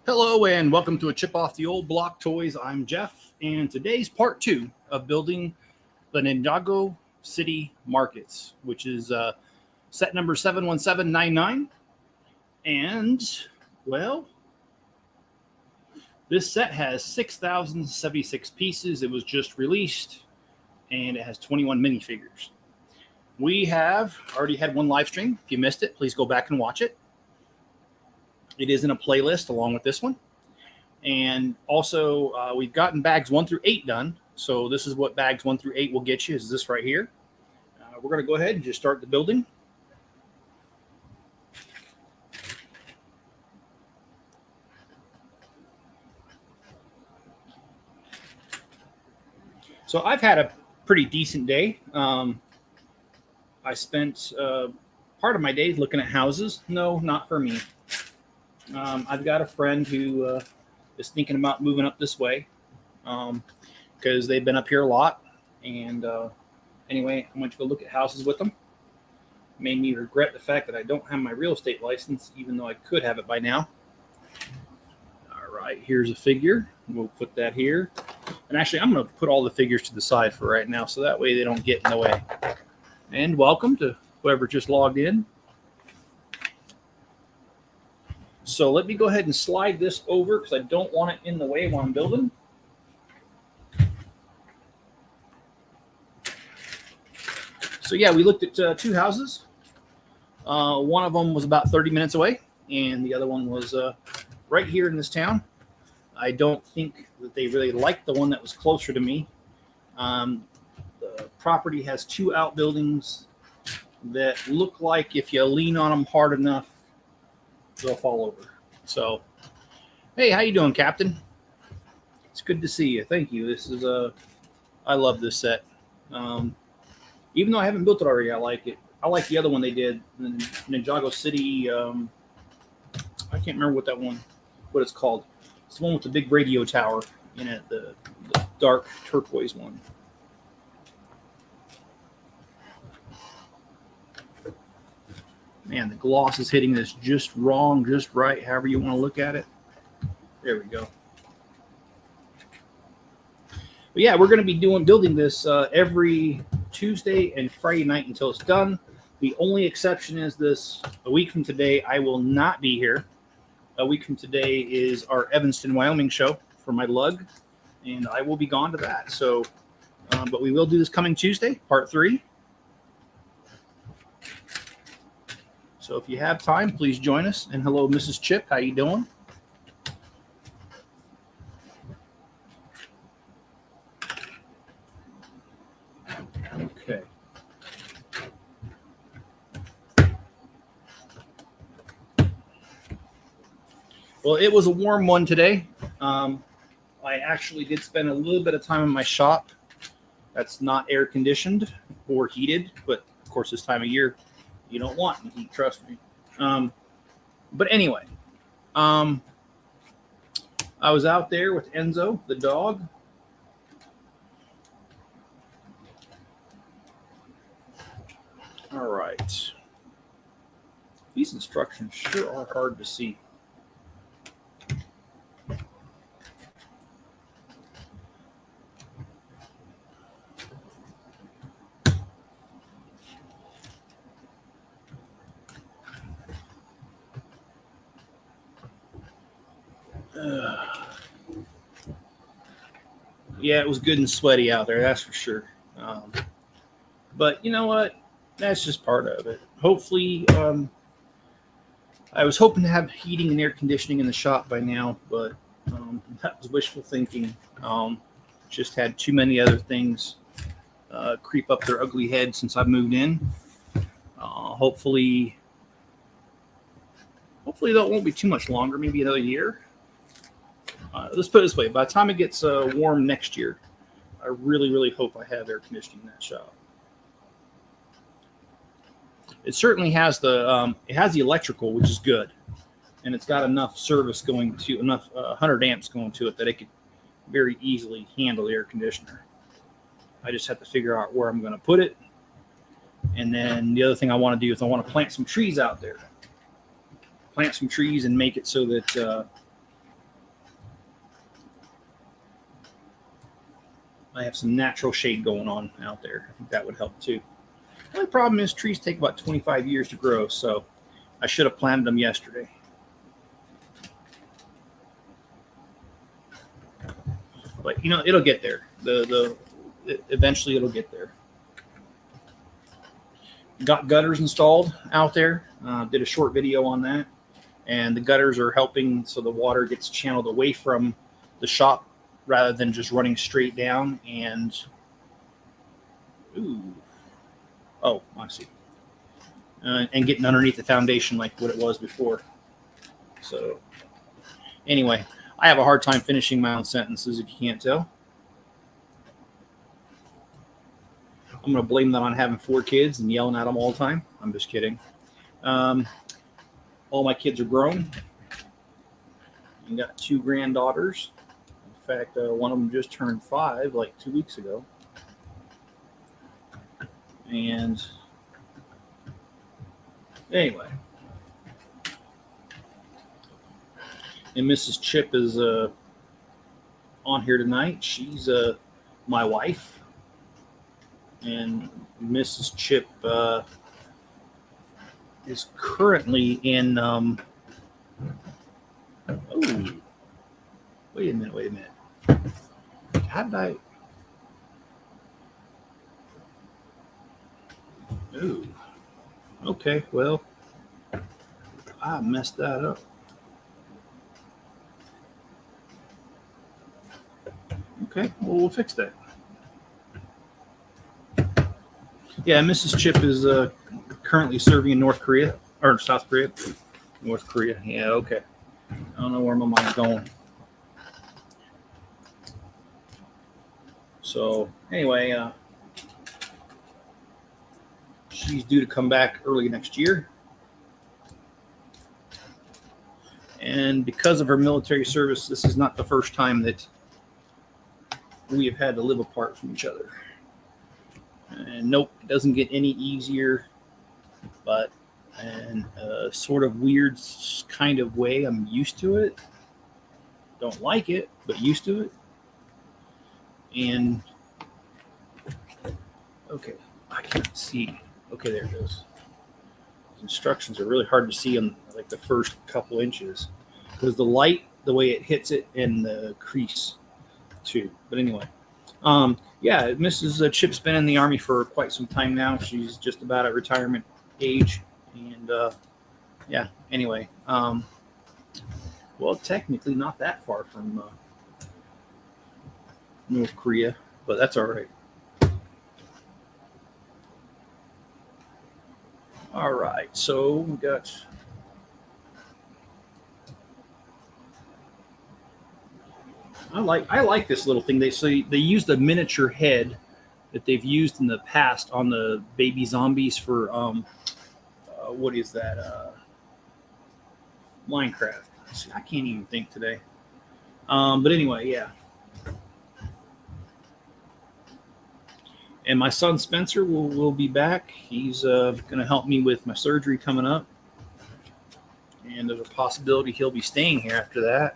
Hello and welcome to a chip off the old block toys. I'm Jeff, and today's part 2 of building the Ninjago City Markets, which is set number 71799. And well, this set has 6,076 pieces. It was just released, and it has 21 minifigures. We have already had one live stream. If you missed it, please go back and watch it. It is in a playlist along with this one. And also, we've gotten bags 1 through 8 done. So this is what bags 1 through 8 will get you, is this right here. We're going to go ahead and just start the building. So I've had a pretty decent day. I spent part of my day looking at houses. No, not for me. I've got a friend who is thinking about moving up this way because they've been up here a lot. And anyway, I went to go look at houses with them. Made me regret the fact that I don't have my real estate license, even though I could have it by now. All right, here's a figure. We'll put that here. And actually, I'm going to put all the figures to the side for right now, so that way they don't get in the way. And welcome to whoever just logged in. So let me go ahead and slide this over because I don't want it in the way while I'm building. So yeah, we looked at 2 houses. One of them was about 30 minutes away, and the other one was right here in this town. I don't think that they really liked the one that was closer to me. The property has 2 outbuildings that look like if you lean on them hard enough, they'll fall over. So, hey, how you doing, Captain? It's good to see you. Thank you. This is I love this set. Even though I haven't built it already, I like it. I like the other one they did, the Ninjago City. I can't remember what it's called. It's the one with the big radio tower in it, the dark turquoise one. Man, the gloss is hitting this just wrong, just right, however you want to look at it. There we go. But yeah, we're going to be building this every Tuesday and Friday night until it's done. The only exception is this. A week from today, I will not be here. A week from today is our Evanston, Wyoming show for my lug, and I will be gone to that. So, but we will do this coming Tuesday, part 3. So if you have time, please join us. And hello, Mrs. Chip. How you doing? Okay. Well, it was a warm one today. I actually did spend a little bit of time in my shop. That's not air conditioned or heated, but of course this time of year, you don't want any heat, trust me. But anyway, I was out there with Enzo, the dog. All right. These instructions sure are hard to see. Yeah, it was good and sweaty out there, that's for sure. But you know what? That's just part of it. Hopefully, I was hoping to have heating and air conditioning in the shop by now, but that was wishful thinking. Just had too many other things creep up their ugly head since I moved in. Hopefully that won't be too much longer, maybe another year. Let's put it this way. By the time it gets warm next year, I really, really hope I have air conditioning in that shop. It certainly has the electrical, which is good. And it's got enough service going to, enough 100 amps going to it that it could very easily handle the air conditioner. I just have to figure out where I'm going to put it. And then the other thing I want to do is I want to plant some trees out there. Plant some trees and make it so that I have some natural shade going on out there. I think that would help too. The only problem is trees take about 25 years to grow, so I should have planted them yesterday. But you know, it'll get there. Eventually it'll get there. Got gutters installed out there. Did a short video on that, and the gutters are helping so the water gets channeled away from the shop rather than just running straight down. And I see. And getting underneath the foundation like what it was before. So anyway, I have a hard time finishing my own sentences, if you can't tell. I'm going to blame that on having 4 kids and yelling at them all the time. I'm just kidding. All my kids are grown. I got 2 granddaughters. In fact, one of them just turned 5 like 2 weeks ago. And anyway. And Mrs. Chip is on here tonight. She's my wife. And Mrs. Chip is currently in. Wait a minute. How did I? Ooh. Okay. Well, I messed that up. Okay. Well, we'll fix that. Yeah, Mrs. Chip is currently serving in North Korea or South Korea. North Korea. Yeah, okay. I don't know where my mind's going. So anyway, she's due to come back early next year. And because of her military service, this is not the first time that we have had to live apart from each other. And nope, it doesn't get any easier, but in a sort of weird kind of way, I'm used to it. Don't like it, but used to it. And okay, I can't see. Okay, there it goes. The instructions are really hard to see on like the first couple inches because the light, the way it hits it, and the crease too. But anyway. Yeah, Mrs. Chip's been in the Army for quite some time now. She's just about at retirement age. And, yeah, anyway. Well, technically not that far from North Korea, but that's all right. All right, so we got... I like this little thing. They use the miniature head that they've used in the past on the baby zombies for what is that? Minecraft. See, I can't even think today. But anyway, yeah. And my son Spencer will be back. He's going to help me with my surgery coming up, and there's a possibility he'll be staying here after that.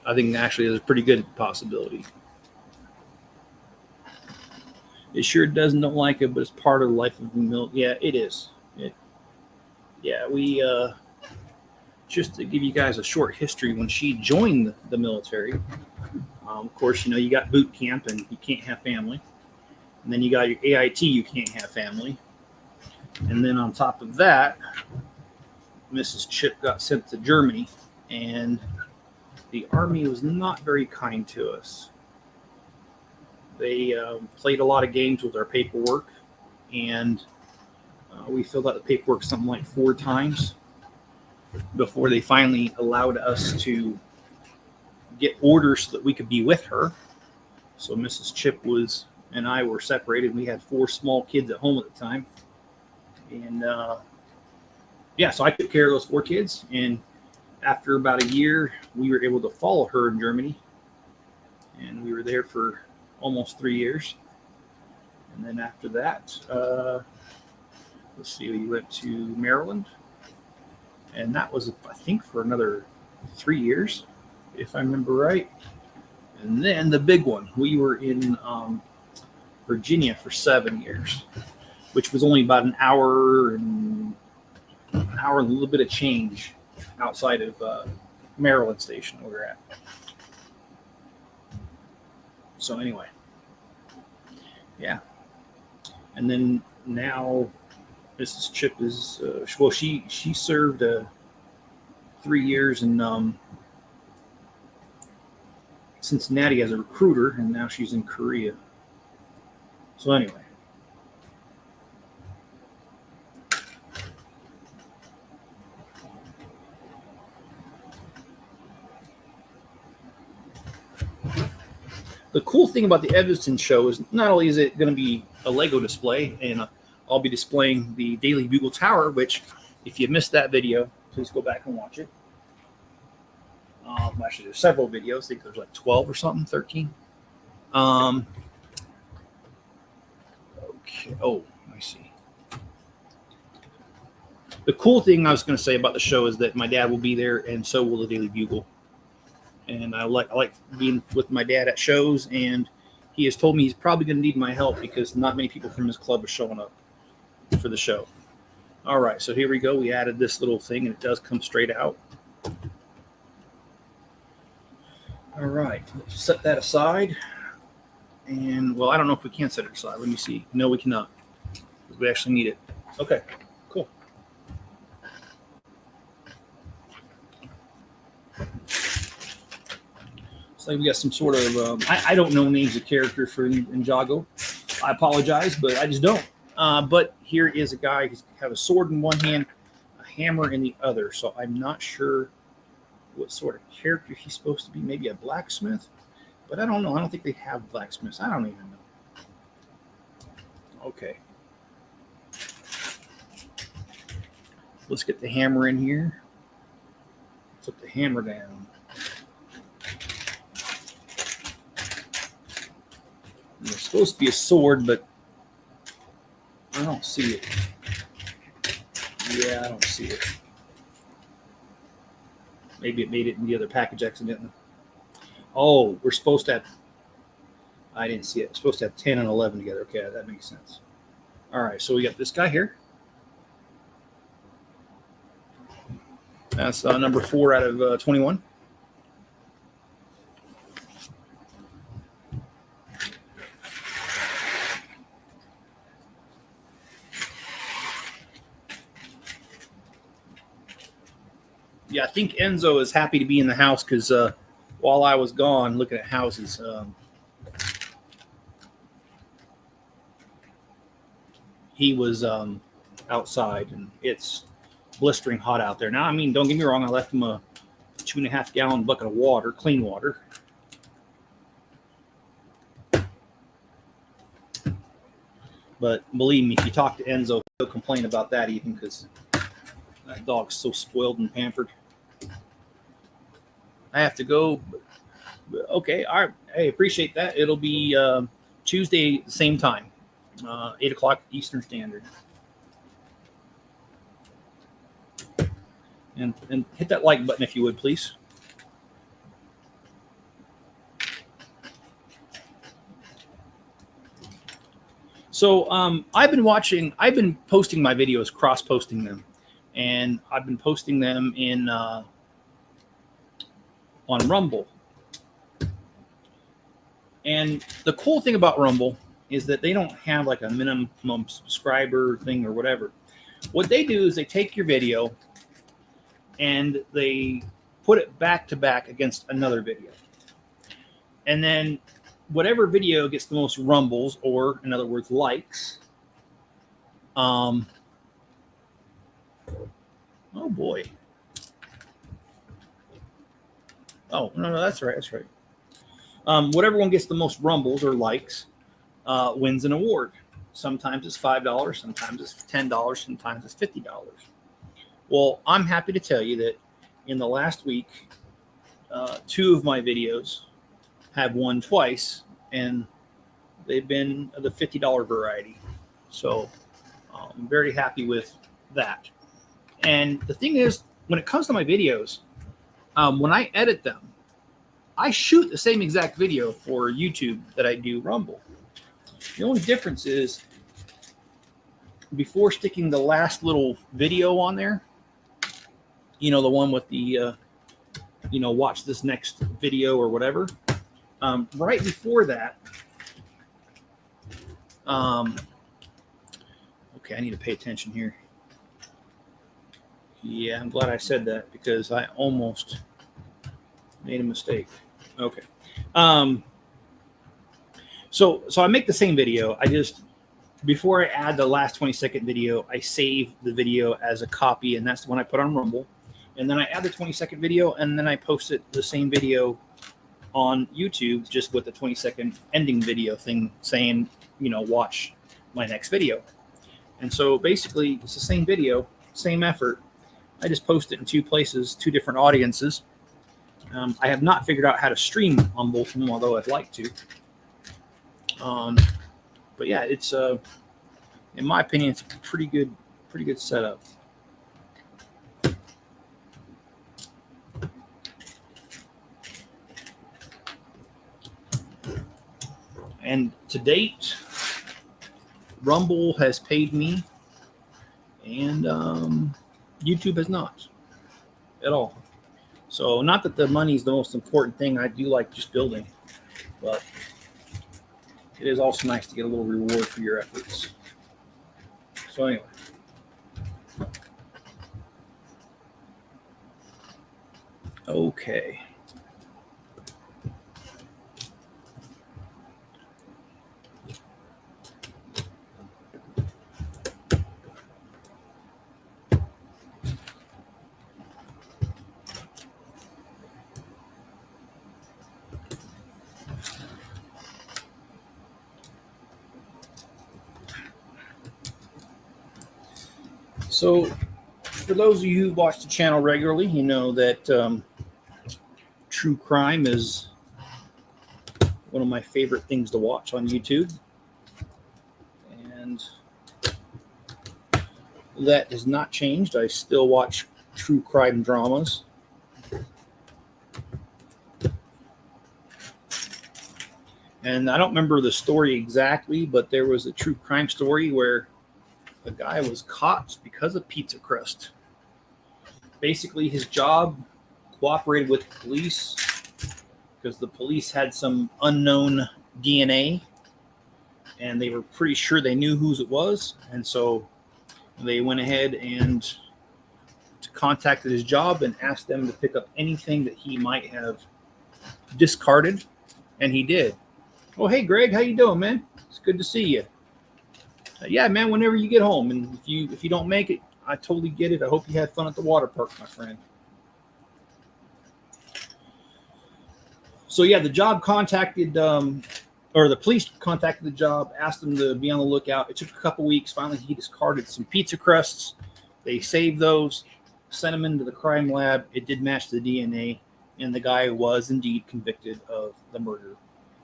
I think actually there's a pretty good possibility. It sure don't like it, but it's part of the life of the military. Yeah, it is. We just to give you guys a short history, when she joined the military, of course, you know, you got boot camp and you can't have family. And then you got your AIT, you can't have family. And then on top of that, Mrs. Chip got sent to Germany, and the Army was not very kind to us. They played a lot of games with our paperwork, and we filled out the paperwork something like 4 times before they finally allowed us to get orders so that we could be with her. So Mrs. Chip and I were separated. We had 4 small kids at home at the time. And so I took care of those 4 kids, and after about a year, we were able to follow her in Germany, and we were there for almost 3 years. And then after that, we went to Maryland, and that was, I think, for another 3 years, if I remember right. And then the big one, we were in Virginia for 7 years, which was only about an hour and a little bit of change outside of Maryland station where we're at. So anyway, yeah. And then now Mrs. Chip is well, she served 3 years in Cincinnati as a recruiter, and now she's in Korea. So anyway. The cool thing about the Evanston show is not only is it going to be a Lego display, and I'll be displaying the Daily Bugle Tower, which if you missed that video, please go back and watch it. Actually, there's several videos. I think there's like 12 or something, 13. Okay. Oh, I see. The cool thing I was going to say about the show is that my dad will be there, and so will the Daily Bugle. And I like being with my dad at shows, and he has told me he's probably going to need my help because not many people from his club are showing up for the show. All right, so here we go. We added this little thing, and it does come straight out. All right, let's set that aside. And, well, I don't know if we can set it aside. Let me see. No, we cannot. We actually need it. Okay, cool. So we got some sort of, I don't know names of characters for Ninjago. I apologize, but I just don't. But here is a guy who's have a sword in one hand, a hammer in the other. So I'm not sure what sort of character he's supposed to be. Maybe a blacksmith, but I don't know. I don't think they have blacksmiths. I don't even know. Okay. Let's get the hammer in here. Put the hammer down. It's supposed to be a sword, but I don't see it. Yeah, I don't see it. Maybe it made it in the other package accidentally. Oh, we're supposed to have... I didn't see it. We're supposed to have 10 and 11 together. Okay, that makes sense. All right, so we got this guy here. That's number 4 out of 21. Yeah, I think Enzo is happy to be in the house because while I was gone looking at houses, he was outside, and it's blistering hot out there. Now, I mean, don't get me wrong, I left him a 2.5 gallon bucket of water, clean water. But believe me, if you talk to Enzo, he'll complain about that even because that dog's so spoiled and pampered. I have to go. Okay, all right. Hey, appreciate that. It'll be Tuesday, same time, 8 o'clock Eastern Standard. And hit that like button if you would, please. So I've been posting my videos, cross-posting them. And I've been posting them in on Rumble. And the cool thing about Rumble is that they don't have like a minimum subscriber thing or whatever. What they do is they take your video and they put it back to back against another video. And then whatever video gets the most rumbles, or in other words, likes, oh boy. Oh, no, that's right. That's right. Whatever one gets the most rumbles or likes wins an award. Sometimes it's $5, sometimes it's $10, sometimes it's $50. Well, I'm happy to tell you that in the last week, 2 of my videos have won twice, and they've been the $50 variety. So I'm very happy with that. And the thing is, when it comes to my videos, when I edit them, I shoot the same exact video for YouTube that I do Rumble. The only difference is before sticking the last little video on there, the one with the, watch this next video or whatever. Right before that, okay, I need to pay attention here. Yeah, I'm glad I said that because I almost made a mistake. Okay. So I make the same video. Before I add the last 20-second video, I save the video as a copy, and that's the one I put on Rumble. And then I add the 20-second video, and then I post the same video on YouTube, just with the 20-second ending video thing saying, watch my next video. And so basically, it's the same video, same effort. I just post it in two places, two different audiences. I have not figured out how to stream on both of them, although I'd like to. But yeah, it's in my opinion, it's a pretty good setup. And to date, Rumble has paid me, and YouTube has not at all. So not that the money is the most important thing. I do like just building, but it is also nice to get a little reward for your efforts. So anyway. Okay. So, for those of you who watch the channel regularly, you know that true crime is one of my favorite things to watch on YouTube. And that has not changed. I still watch true crime dramas. And I don't remember the story exactly, but there was a true crime story where a guy was caught because of pizza crust. Basically, his job cooperated with the police because the police had some unknown DNA, and they were pretty sure they knew whose it was. And so they went ahead and contacted his job and asked them to pick up anything that he might have discarded, and he did. Oh, hey, Greg, how you doing, man? It's good to see you. Yeah, man, whenever you get home, and if you don't make it, I totally get it. I hope you had fun at the water park, my friend. So yeah, the job contacted, or the police contacted the job, asked them to be on the lookout. It took a couple weeks. Finally, he discarded some pizza crusts. They saved those, sent them into the crime lab. It did match the DNA, and the guy was indeed convicted of the murder.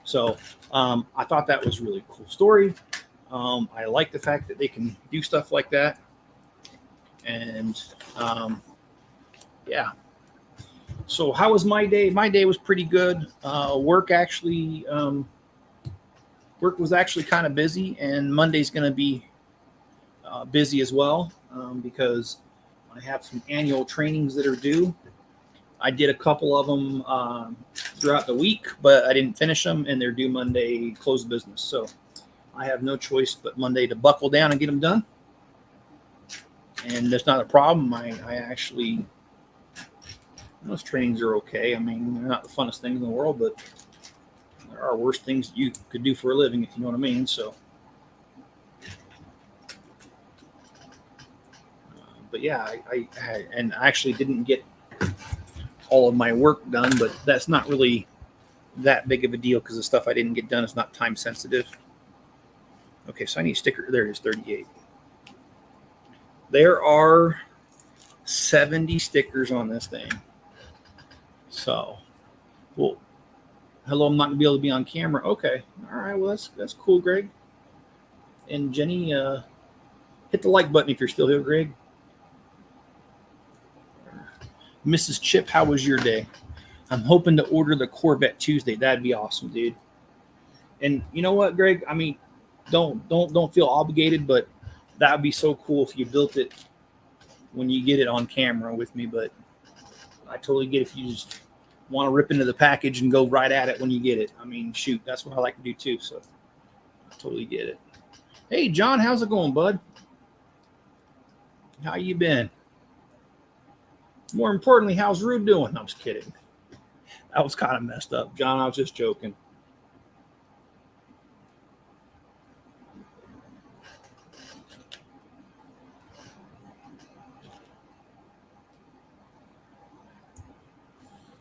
So I thought that was a really cool story. I like the fact that they can do stuff like that. And yeah. So how was my day? My day was pretty good. Work was actually kind of busy, and Monday's going to be busy as well because I have some annual trainings that are due. I did a couple of them throughout the week, but I didn't finish them, and they're due Monday, close of business. So I have no choice but Monday to buckle down and get them done. And that's not a problem. I actually, those trainings are okay. I mean, they're not the funnest things in the world, but there are worse things you could do for a living, if you know what I mean. So, but yeah, I actually didn't get all of my work done, but that's not really that big of a deal because the stuff I didn't get done is not time sensitive. Okay, so I need a sticker. There it is, 38. There are 70 stickers on this thing. So, well, hello, I'm not going to be able to be on camera. Okay, all right, well, that's cool, Greg. And Jenny, hit the like button if you're still here, Greg. Mrs. Chip, how was your day? I'm hoping to order the Corvette Tuesday. That'd be awesome, dude. And you know what, Greg? I mean, don't feel obligated, but that would be so cool if you built it when you get it on camera with me. But I totally get if you just want to rip into the package and go right at it when you get it. I mean, shoot, that's what I like to do too. So I totally get it. Hey, John, how's it going, bud? How you been? More importantly, how's Rue doing? I'm just kidding. That was kind of messed up, John. I was just joking.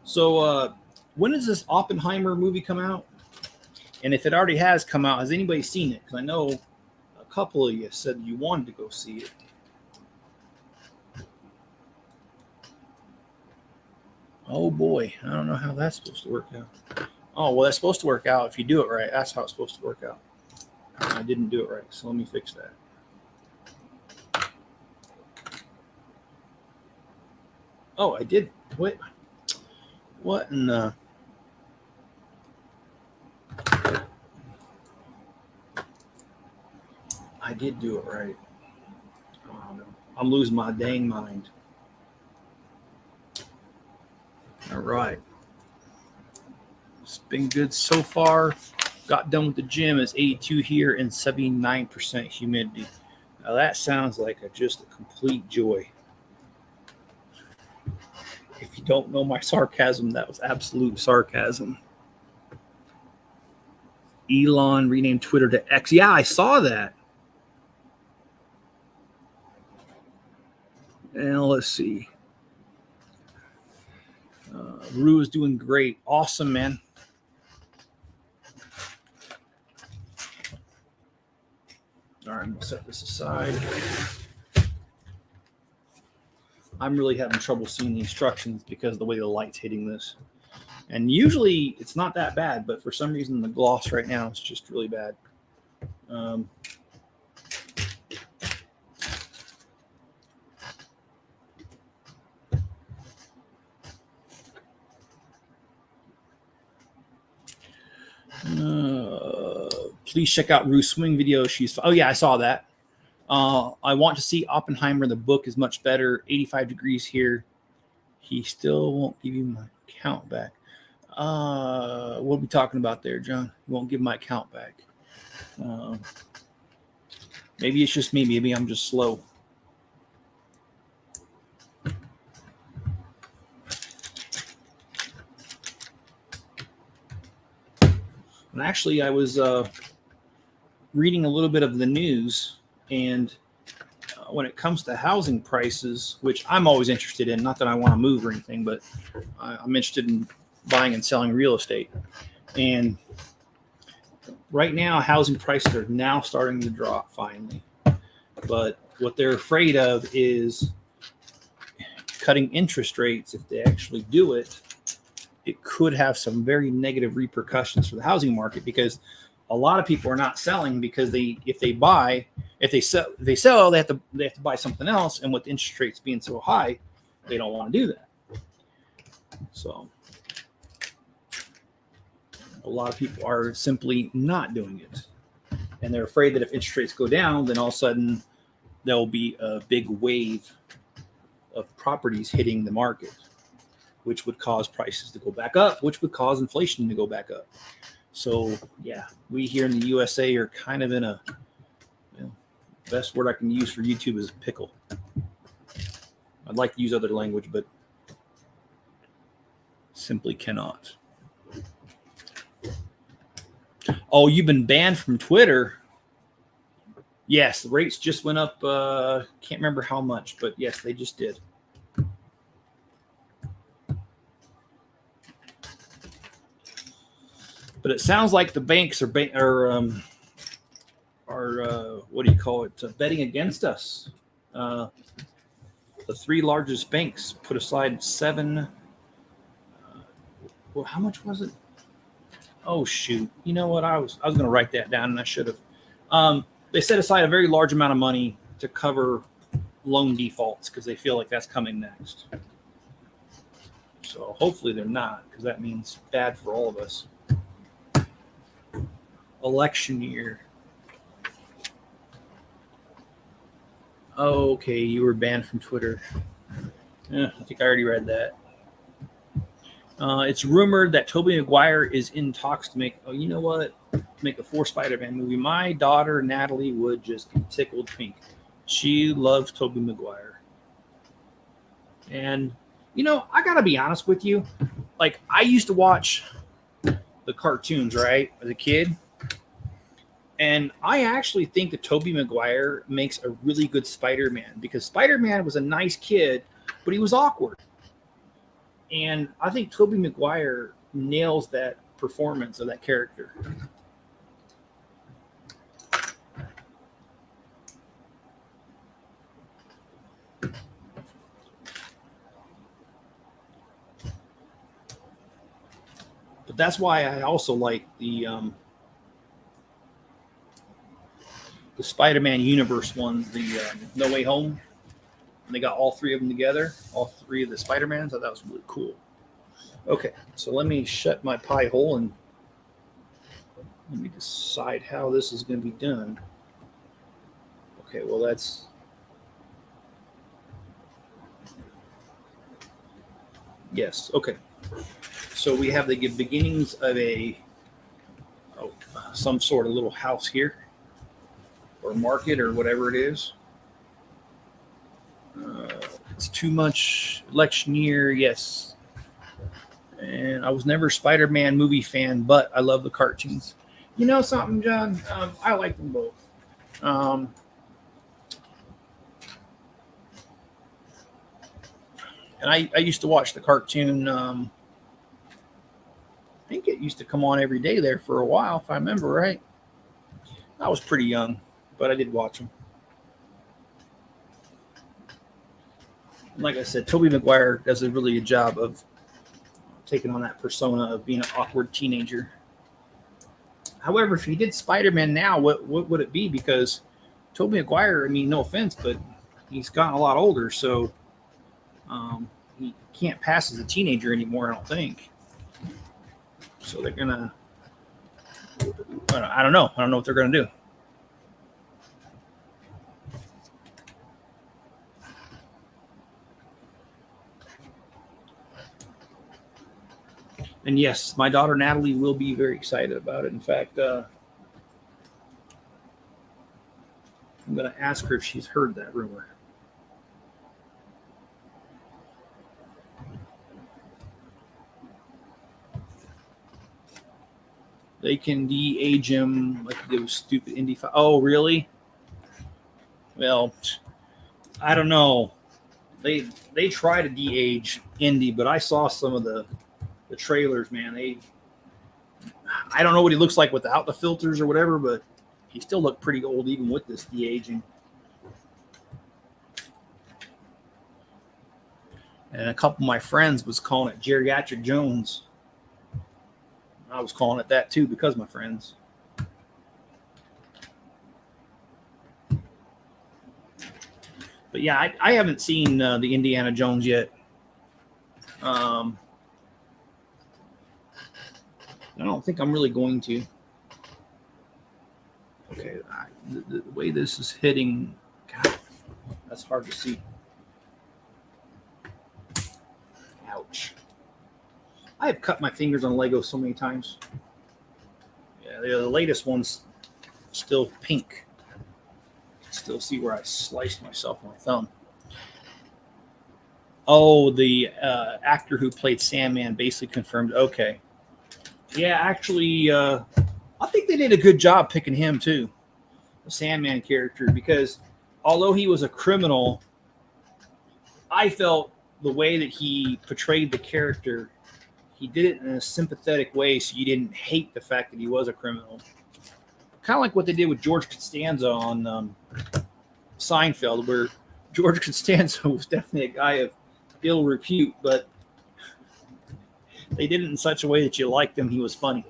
So when does this Oppenheimer movie come out? And if it already has come out, has anybody seen it? Because I know a couple of you said you wanted to go see it. Oh boy, I don't know how that's supposed to work out. Oh, well, that's supposed to work out if you do it right. That's how it's supposed to work out. I didn't do it right, so let me fix that. Oh, I did. Wait. What in the... I did do it right. Oh, no. I'm losing my dang mind. All right. It's been good so far. Got done with the gym. It's 82 here and 79% humidity. Now that sounds like just a complete joy. If you don't know my sarcasm, that was absolute sarcasm. Elon renamed Twitter to X. Yeah, I saw that. And let's see. Rue is doing great. Awesome, man. All right, I'm going to set this aside. I'm really having trouble seeing the instructions because of the way the light's hitting this. And usually it's not that bad, but for some reason the gloss right now is just really bad. Please check out Rue's swing video. Oh yeah, I saw that. I want to see Oppenheimer. The book is much better. 85 degrees here. He still won't give you my account back. What are we talking about there, John? He won't give my account back. Maybe it's just me. Maybe I'm just slow. And actually, I was reading a little bit of the news, and when it comes to housing prices, which I'm always interested in, not that I want to move or anything, but I'm interested in buying and selling real estate. And right now, housing prices are now starting to drop finally. But what they're afraid of is cutting interest rates. If they actually do it, it could have some very negative repercussions for the housing market, because a lot of people are not selling because if they sell, they have to buy something else. And with interest rates being so high, they don't want to do that. So a lot of people are simply not doing it. And they're afraid that if interest rates go down, then all of a sudden there'll be a big wave of properties hitting the market, which would cause prices to go back up, which would cause inflation to go back up. So, yeah, we here in the USA are kind of in a, best word I can use for YouTube is pickle. I'd like to use other language, but simply cannot. Oh, you've been banned from Twitter. Yes, the rates just went up. Can't remember how much, but yes, they just did. But it sounds like the banks are what do you call it? Betting against us. The three largest banks put aside $7. Well, how much was it? Oh shoot! You know what? I was going to write that down, and I should have. They set aside a very large amount of money to cover loan defaults because they feel like that's coming next. So hopefully they're not, because that means bad for all of us. Election year. Oh, okay, you were banned from Twitter. Yeah, I think I already read that. It's rumored that Tobey Maguire is in talks to make. Oh, you know what? Make a 4 Spider-Man movie. My daughter Natalie would just be tickled pink. She loves Tobey Maguire, and I gotta be honest with you. Like, I used to watch the cartoons, right, as a kid, and I actually think that Tobey Maguire makes a really good Spider-Man, because Spider-Man was a nice kid, but he was awkward. And I think Tobey Maguire nails that performance of that character. But that's why I also like the Spider-Man universe ones, the No Way Home. And they got all 3 of them together, all 3 of the Spider-Mans. I thought that was really cool. Okay, so let me shut my pie hole and let me decide how this is going to be done. Okay, well, that's... Yes, okay. So we have the beginnings of some sort of little house here, or market, or whatever it is. It's too much. Election year, yes. And I was never a Spider-Man movie fan, but I love the cartoons. You know something, John? I like them both. And I used to watch the cartoon. I think it used to come on every day there for a while, if I remember right. I was pretty young, but I did watch them. Like I said, Tobey Maguire does a really good job of taking on that persona of being an awkward teenager. However, if he did Spider-Man now, what would it be? Because Tobey Maguire, I mean, no offense, but he's gotten a lot older, so he can't pass as a teenager anymore, I don't think. So they're gonna... I don't know. I don't know what they're gonna do. And yes, my daughter Natalie will be very excited about it. In fact, I'm going to ask her if she's heard that rumor. They can de-age him like those stupid indie. Oh, really? Well, I don't know. They try to de-age Indy, but I saw some of the trailers, man. I don't know what he looks like without the filters or whatever, but he still looked pretty old even with this de-aging. And a couple of my friends was calling it Geriatric Jones. I was calling it that too because of my friends. But yeah, I haven't seen the Indiana Jones yet. I don't think I'm really going to. Okay, the way this is hitting, God, that's hard to see. Ouch. I have cut my fingers on Lego so many times. Yeah, the latest one's still pink. Still see where I sliced myself on my thumb. Oh, the actor who played Sandman basically confirmed. Okay. Yeah, actually, I think they did a good job picking him too, the Sandman character, because although he was a criminal, I felt the way that he portrayed the character, he did it in a sympathetic way, so you didn't hate the fact that he was a criminal. Kind of like what they did with George Costanza on Seinfeld, where George Costanza was definitely a guy of ill repute, but they did it in such a way that you liked him. He was funny.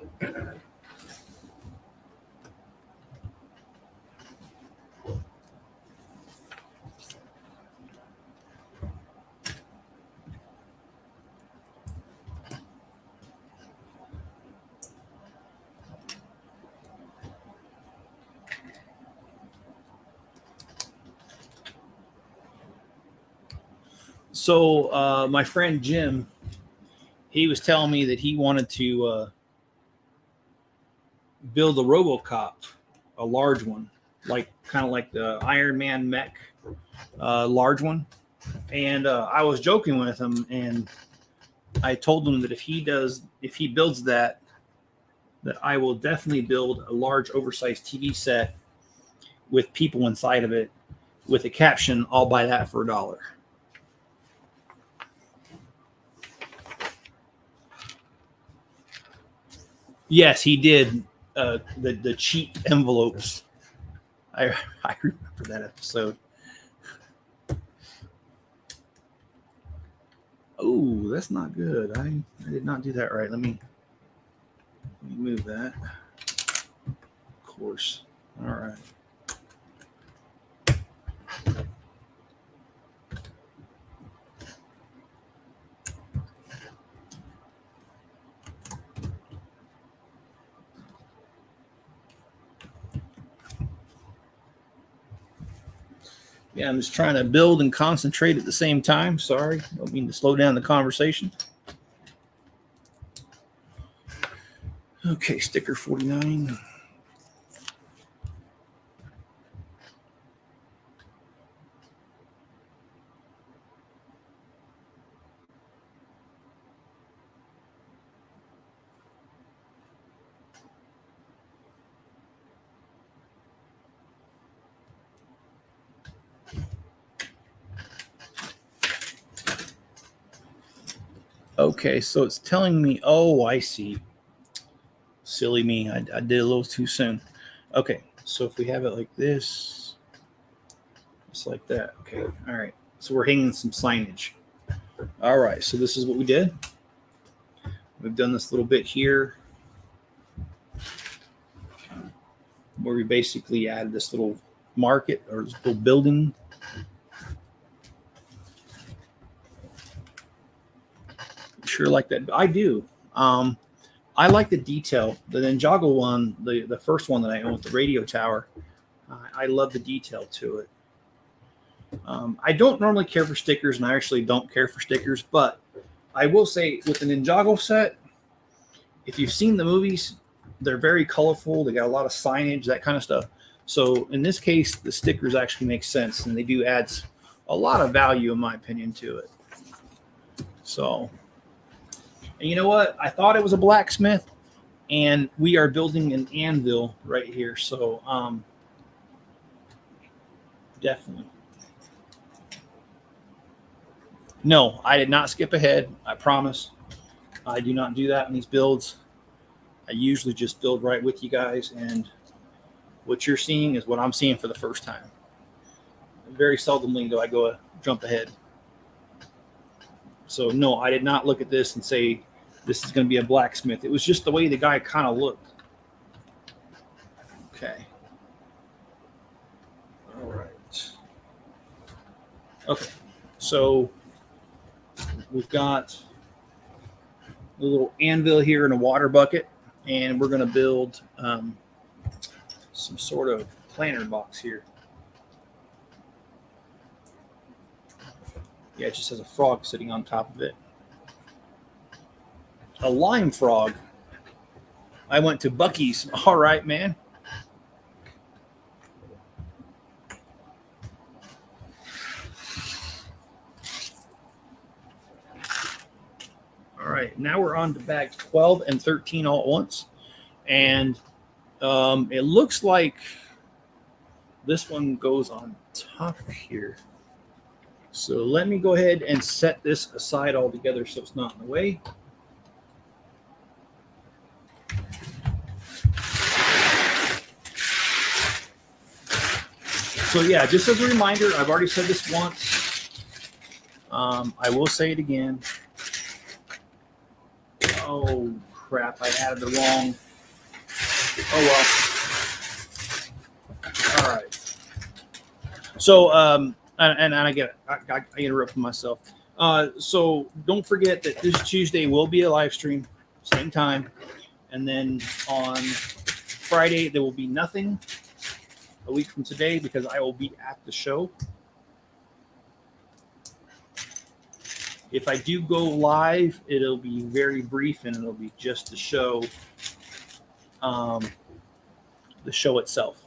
So my friend Jim, he was telling me that he wanted to build a RoboCop, a large one, like kind of like the Iron Man mech, large one. And I was joking with him, and I told him that if he builds that I will definitely build a large, oversized TV set with people inside of it, with a caption, "I'll buy that for $1." Yes, he did. The cheap envelopes. I remember that episode. Oh, that's not good. I did not do that right. Let me move that. Of course. All right. Yeah, I'm just trying to build and concentrate at the same time. Sorry, don't mean to slow down the conversation. Okay, sticker 49. Okay, so it's telling me, oh, I see. Silly me, I did a little too soon. Okay, so if we have it like this, just like that. Okay, all right. So we're hanging some signage. All right, so this is what we did. We've done this little bit here where we basically added this little market or this little building. Sure like that. I do. I like the detail. The Ninjago one, the first one that I own with the radio tower, I love the detail to it. I don't normally care for stickers, and I actually don't care for stickers, but I will say with the Ninjago set, if you've seen the movies, they're very colorful. They got a lot of signage, that kind of stuff. So in this case, the stickers actually make sense, and they do add a lot of value, in my opinion, to it. So, and you know what? I thought it was a blacksmith, and we are building an anvil right here. So, definitely. No, I did not skip ahead. I promise. I do not do that in these builds. I usually just build right with you guys, and what you're seeing is what I'm seeing for the first time. Very seldomly do I go jump ahead. So no, I did not look at this and say this is going to be a blacksmith. It was just the way the guy kind of looked. Okay. All right. Okay. So we've got a little anvil here in a water bucket, and we're going to build some sort of planter box here. Yeah, it just has a frog sitting on top of it. A lime frog. I went to Buc-ee's. All right, man. All right, now we're on to bags 12 and 13 all at once. And it looks like this one goes on top here. So let me go ahead and set this aside altogether so it's not in the way. So yeah, just as a reminder, I've already said this once. I will say it again. Oh crap! I added the wrong. Oh well. All right. So and I get it. I interrupted myself. So don't forget that this Tuesday will be a live stream, same time, and then on Friday there will be nothing. A week from today, because I will be at the show. If I do go live, it'll be very brief and it'll be just to show the show itself.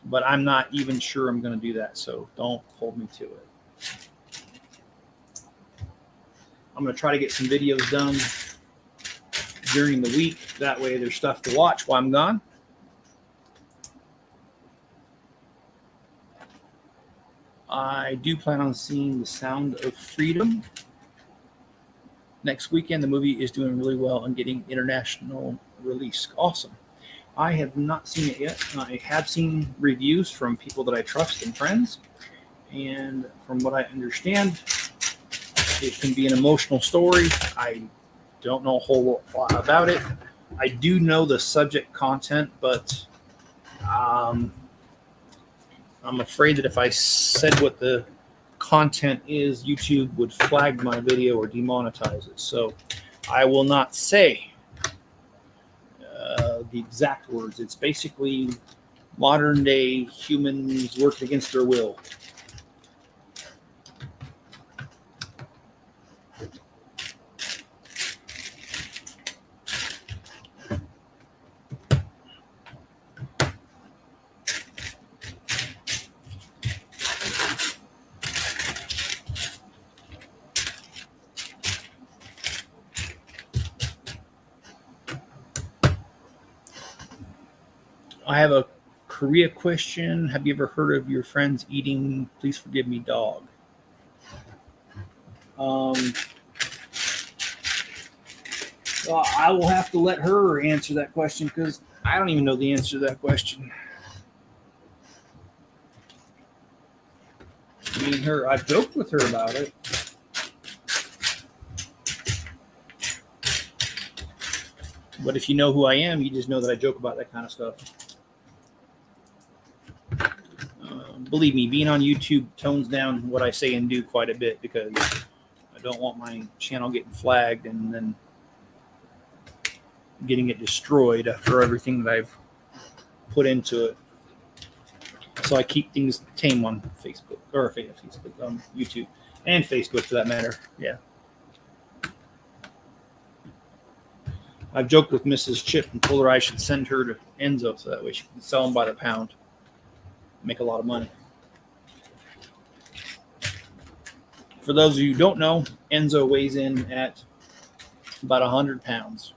But I'm not even sure I'm going to do that, so don't hold me to it. I'm going to try to get some videos done during the week. That way there's stuff to watch while I'm gone. I do plan on seeing The Sound of Freedom next weekend. The movie is doing really well and getting international release. Awesome. I have not seen it yet. I have seen reviews from people that I trust and friends. And from what I understand, it can be an emotional story. I don't know a whole lot about it. I do know the subject content, but I'm afraid that if I said what the content is, YouTube would flag my video or demonetize it. So I will not say the exact words. It's basically modern day humans working against their will. I have a Korea question. Have you ever heard of your friends eating Please Forgive Me dog? Well, I will have to let her answer that question because I don't even know the answer to that question. Me and her, I've joked with her about it. But if you know who I am, you just know that I joke about that kind of stuff. Believe me, being on YouTube tones down what I say and do quite a bit because I don't want my channel getting flagged and then getting it destroyed after everything that I've put into it. So I keep things tame on Facebook, or Facebook, YouTube, and Facebook for that matter. Yeah. I've joked with Mrs. Chip and told her I should send her to Enzo so that way she can sell them by the pound, make a lot of money. For those of you who don't know, Enzo weighs in at about 100 pounds.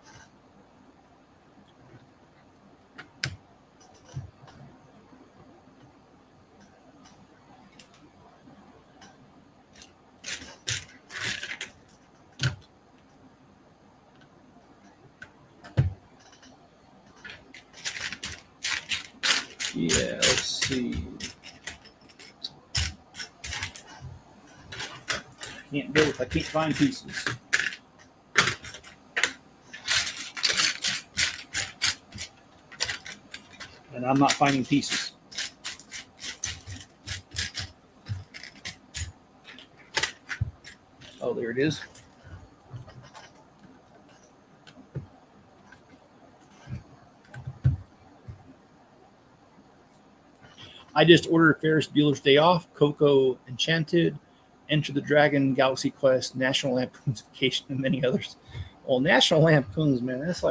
Yeah, let's see. Can't build if I can't find pieces. And I'm not finding pieces. Oh, there it is. I just ordered Ferris Bueller's Day Off, Coco Enchanted, Enter the Dragon, Galaxy Quest, National Lampoon's Vacation, and many others. Well, National Lampoon's, man, that's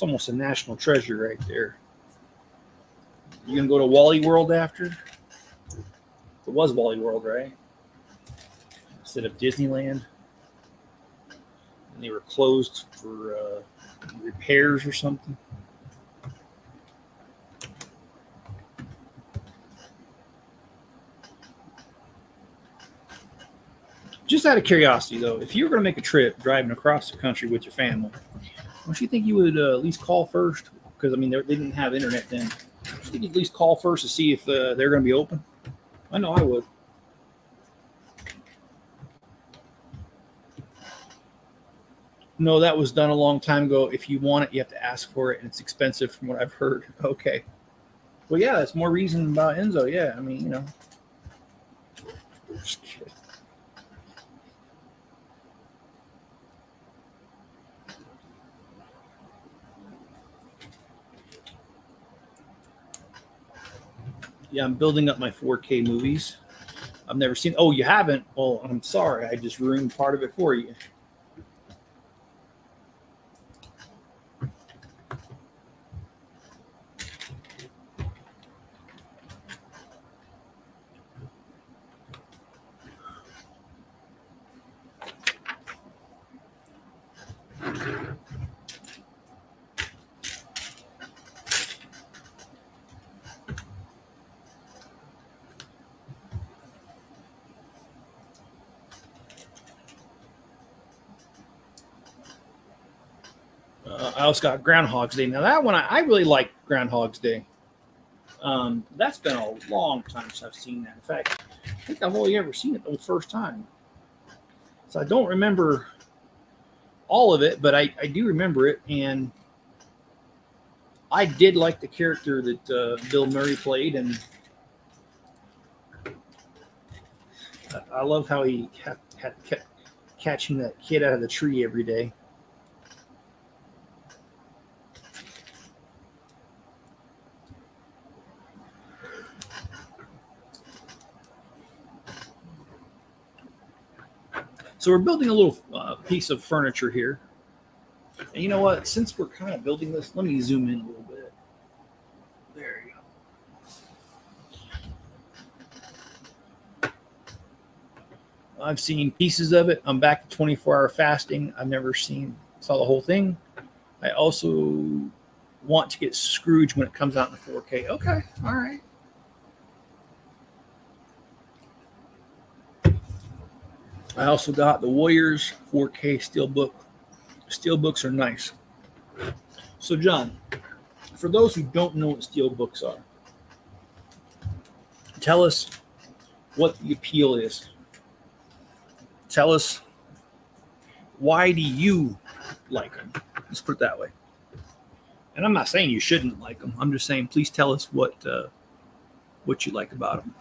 almost a national treasure right there. You gonna go to Wally World after? It was Wally World, right? Instead of Disneyland. And they were closed for repairs or something. Just out of curiosity, though, if you were going to make a trip driving across the country with your family, don't you think you would at least call first? Because, I mean, they didn't have internet then. Don't you think you'd at least call first to see if they're going to be open? I know I would. No, that was done a long time ago. If you want it, you have to ask for it, and it's expensive from what I've heard. Okay. Well, yeah, that's more reason about Enzo. Yeah, I mean, you know. Just kidding. Yeah, I'm building up my 4K movies. I've never seen. Oh, you haven't? Well, I'm sorry. I just ruined part of it for you. I also got Groundhog's Day. Now that one, I really like Groundhog's Day. That's been a long time since I've seen that. In fact, I think I've only ever seen it the first time. So I don't remember all of it, but I do remember it. And I did like the character that Bill Murray played. And I love how he kept catching that kid out of the tree every day. So we're building a little piece of furniture here. And you know what? Since we're kind of building this, let me zoom in a little bit. There you go. I've seen pieces of it. I'm back to 24-hour fasting. I've never saw the whole thing. I also want to get Scrooge when it comes out in 4K. Okay, all right. I also got the Warriors 4K Steelbook. Steelbooks are nice. So, John, for those who don't know what Steelbooks are, tell us what the appeal is. Tell us, why do you like them? Let's put it that way. And I'm not saying you shouldn't like them. I'm just saying, please tell us what you like about them.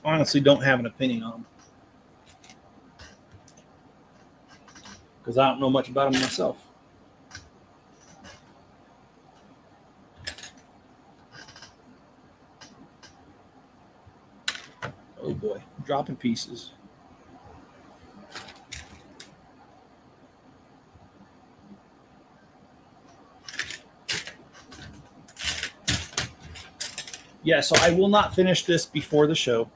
Honestly, don't have an opinion on them because I don't know much about them myself. Oh boy, dropping pieces. Yeah, so I will not finish this before the show.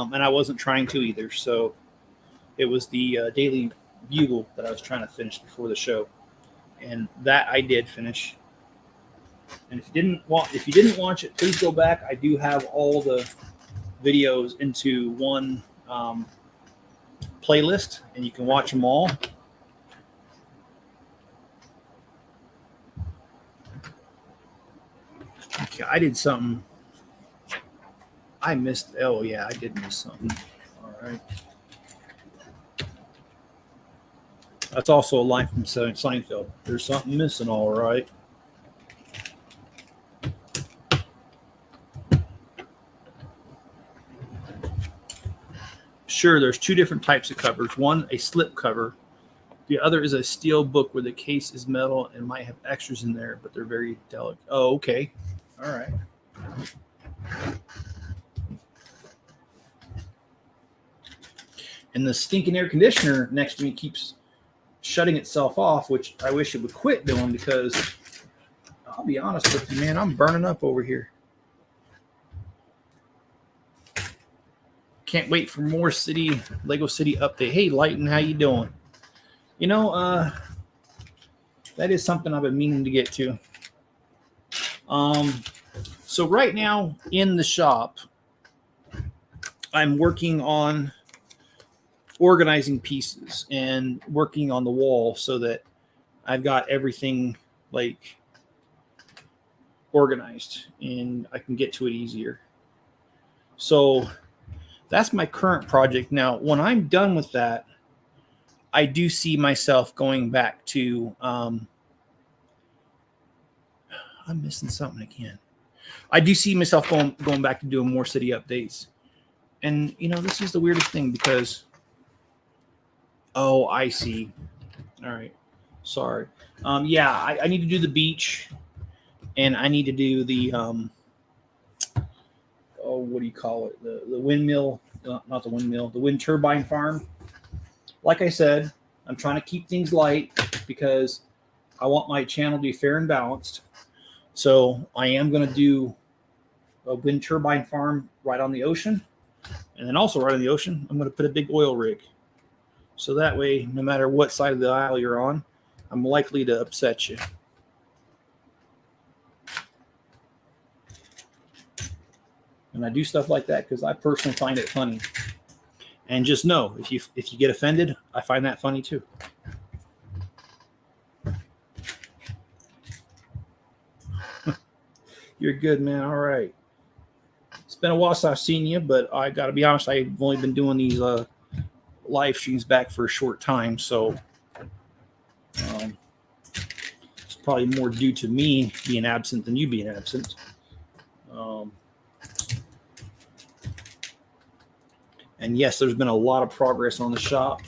And I wasn't trying to either. So it was the Daily Bugle that I was trying to finish before the show. And that I did finish. And if you didn't watch it, please go back. I do have all the videos into one playlist, and you can watch them all. Okay, I did something. I missed. Oh, yeah, I did miss something. All right. That's also a line from Seinfeld. There's something missing, all right. Sure, there's two different types of covers. One, a slip cover. The other is a steel book where the case is metal and might have extras in there, but they're very delicate. Oh, okay. All right. And the stinking air conditioner next to me keeps shutting itself off, which I wish it would quit doing because I'll be honest with you, man, I'm burning up over here. Can't wait for more Lego City update. Hey, Lighten, how you doing? You know, that is something I've been meaning to get to. So right now in the shop, I'm working on organizing pieces and working on the wall so that I've got everything like organized and I can get to it easier. So that's my current project. Now, when I'm done with that, I do see myself going back to, I'm missing something again. I do see myself going back to doing more city updates. And, you know, this is the weirdest thing because Oh, I see. All right. Sorry. Yeah, I need to do the beach, and I need to do the oh, what do you call it? The windmill, not the windmill, the wind turbine farm. Like I said, I'm trying to keep things light because I want my channel to be fair and balanced. So I am going to do a wind turbine farm right on the ocean, and then also right on the ocean, I'm going to put a big oil rig. So that way, no matter what side of the aisle you're on, I'm likely to upset you. And I do stuff like that because I personally find it funny. And just know, if you get offended, I find that funny too. You're good, man. All right. It's been a while since I've seen you, but I got to be honest, I've only been doing these live streams back for a short time, so it's probably more due to me being absent than you being absent. And yes, there's been a lot of progress on the shop.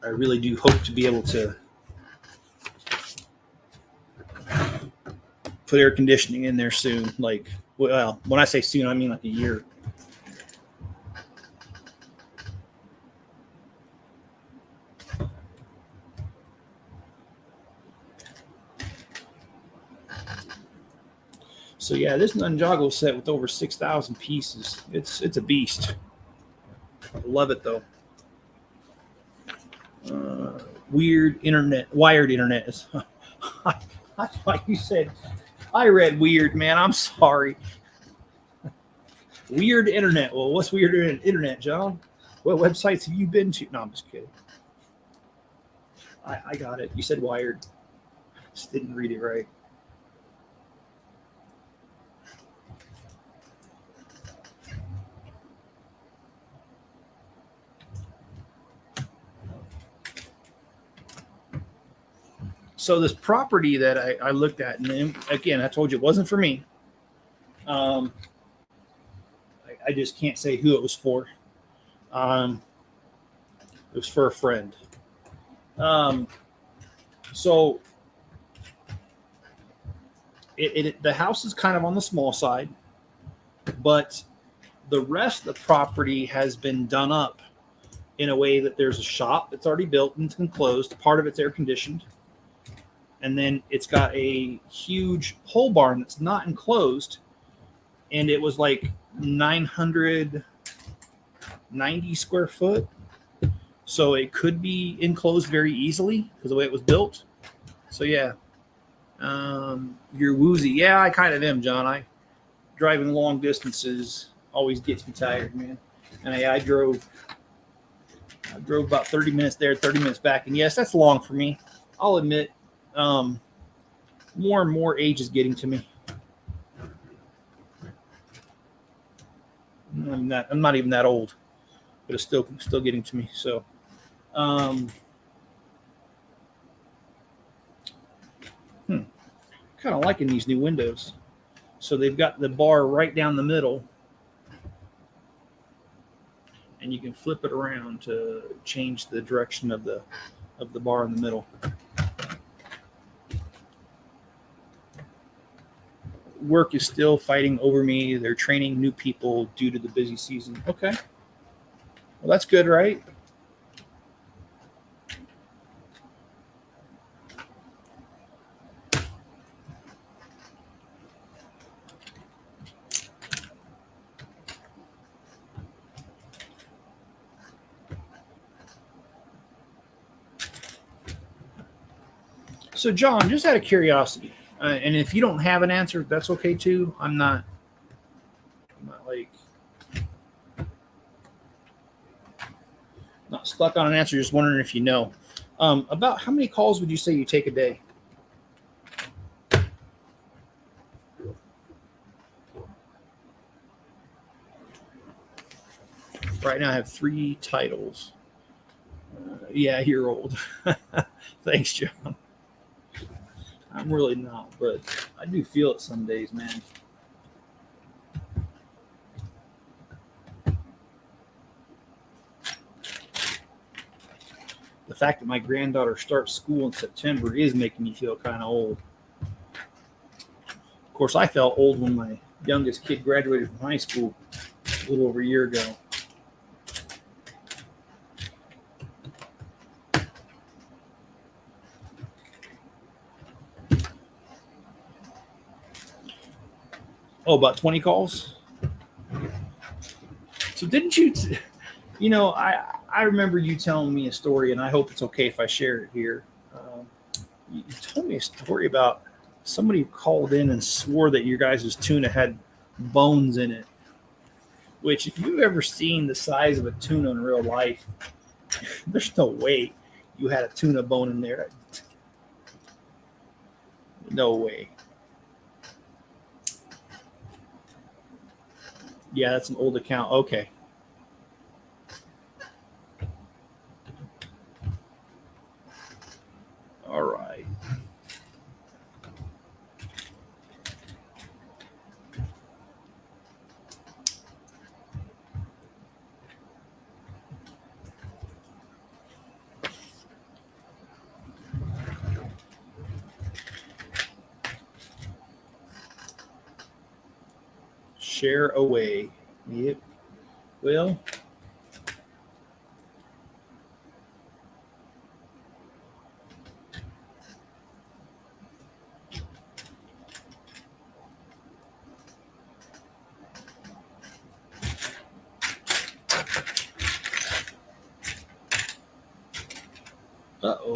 I really do hope to be able to put air conditioning in there soon. Like, well, when I say soon, I mean like a year. So yeah, this Ninjago set with over 6,000 pieces. It's a beast. I love it though. Wired internet. I thought you said. I read weird, man. I'm sorry. Weird internet. Well, what's weird internet, John? What websites have you been to? No, I'm just kidding. I got it. You said wired. Just didn't read it right. So this property that I looked at, and again, I told you it wasn't for me. I just can't say who it was for. It was for a friend. So the house is kind of on the small side, but the rest of the property has been done up in a way that there's a shop that's already built and it's enclosed. Part of it's air conditioned. And then it's got a huge pole barn that's not enclosed. And it was like 990 square foot. So it could be enclosed very easily because of the way it was built. So yeah, you're woozy. Yeah, I kind of am, John. Driving long distances always gets me tired, man. And I drove about 30 minutes there, 30 minutes back. And yes, that's long for me. I'll admit, more and more age is getting to me. I'm not even that old, but it's still getting to me. So, kind of liking these new windows. So they've got the bar right down the middle, and you can flip it around to change the direction of the bar in the middle. Work is still fighting over me. They're training new people due to the busy season. Okay. Well, that's good, right? So, John, just out of curiosity, and if you don't have an answer, that's okay too. I'm not like not stuck on an answer. Just wondering if you know about how many calls would you say you take a day? Right now, I have 3 titles. Yeah, you're old. Thanks, John. I'm really not, but I do feel it some days, man. fact that my granddaughter starts school in September is making me feel kind of old. Of course, I felt old when my youngest kid graduated from high school a little over a year ago. Oh, about 20 calls? So didn't you, I remember you telling me a story, and I hope it's okay if I share it here. You told me a story about somebody who called in and swore that your guys' tuna had bones in it, which if you've ever seen the size of a tuna in real life, there's no way you had a tuna bone in there. No way. Yeah, that's an old account. Okay. All right. Share away. Yep. Well, uh-oh.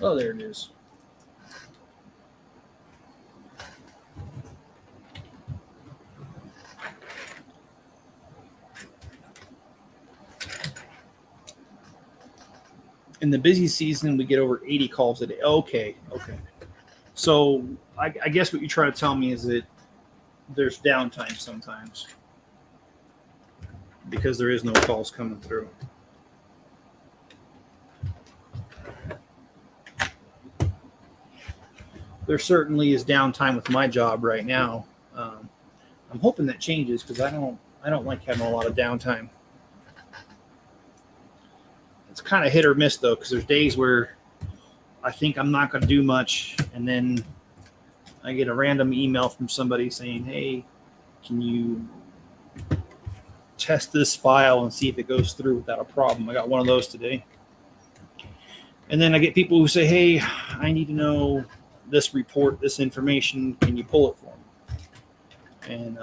Oh, there it is. In the busy season, we get over 80 calls a day. Okay. So I guess what you're trying to tell me is that there's downtime sometimes because there is no calls coming through. There certainly is downtime with my job right now. I'm hoping that changes because I don't like having a lot of downtime. It's kind of hit or miss though, because there's days where I think I'm not going to do much, and then I get a random email from somebody saying, "Hey, can you test this file and see if it goes through without a problem?" I got one of those today. And then I get people who say, "Hey, I need to know this report, this information. Can you pull it for me?" And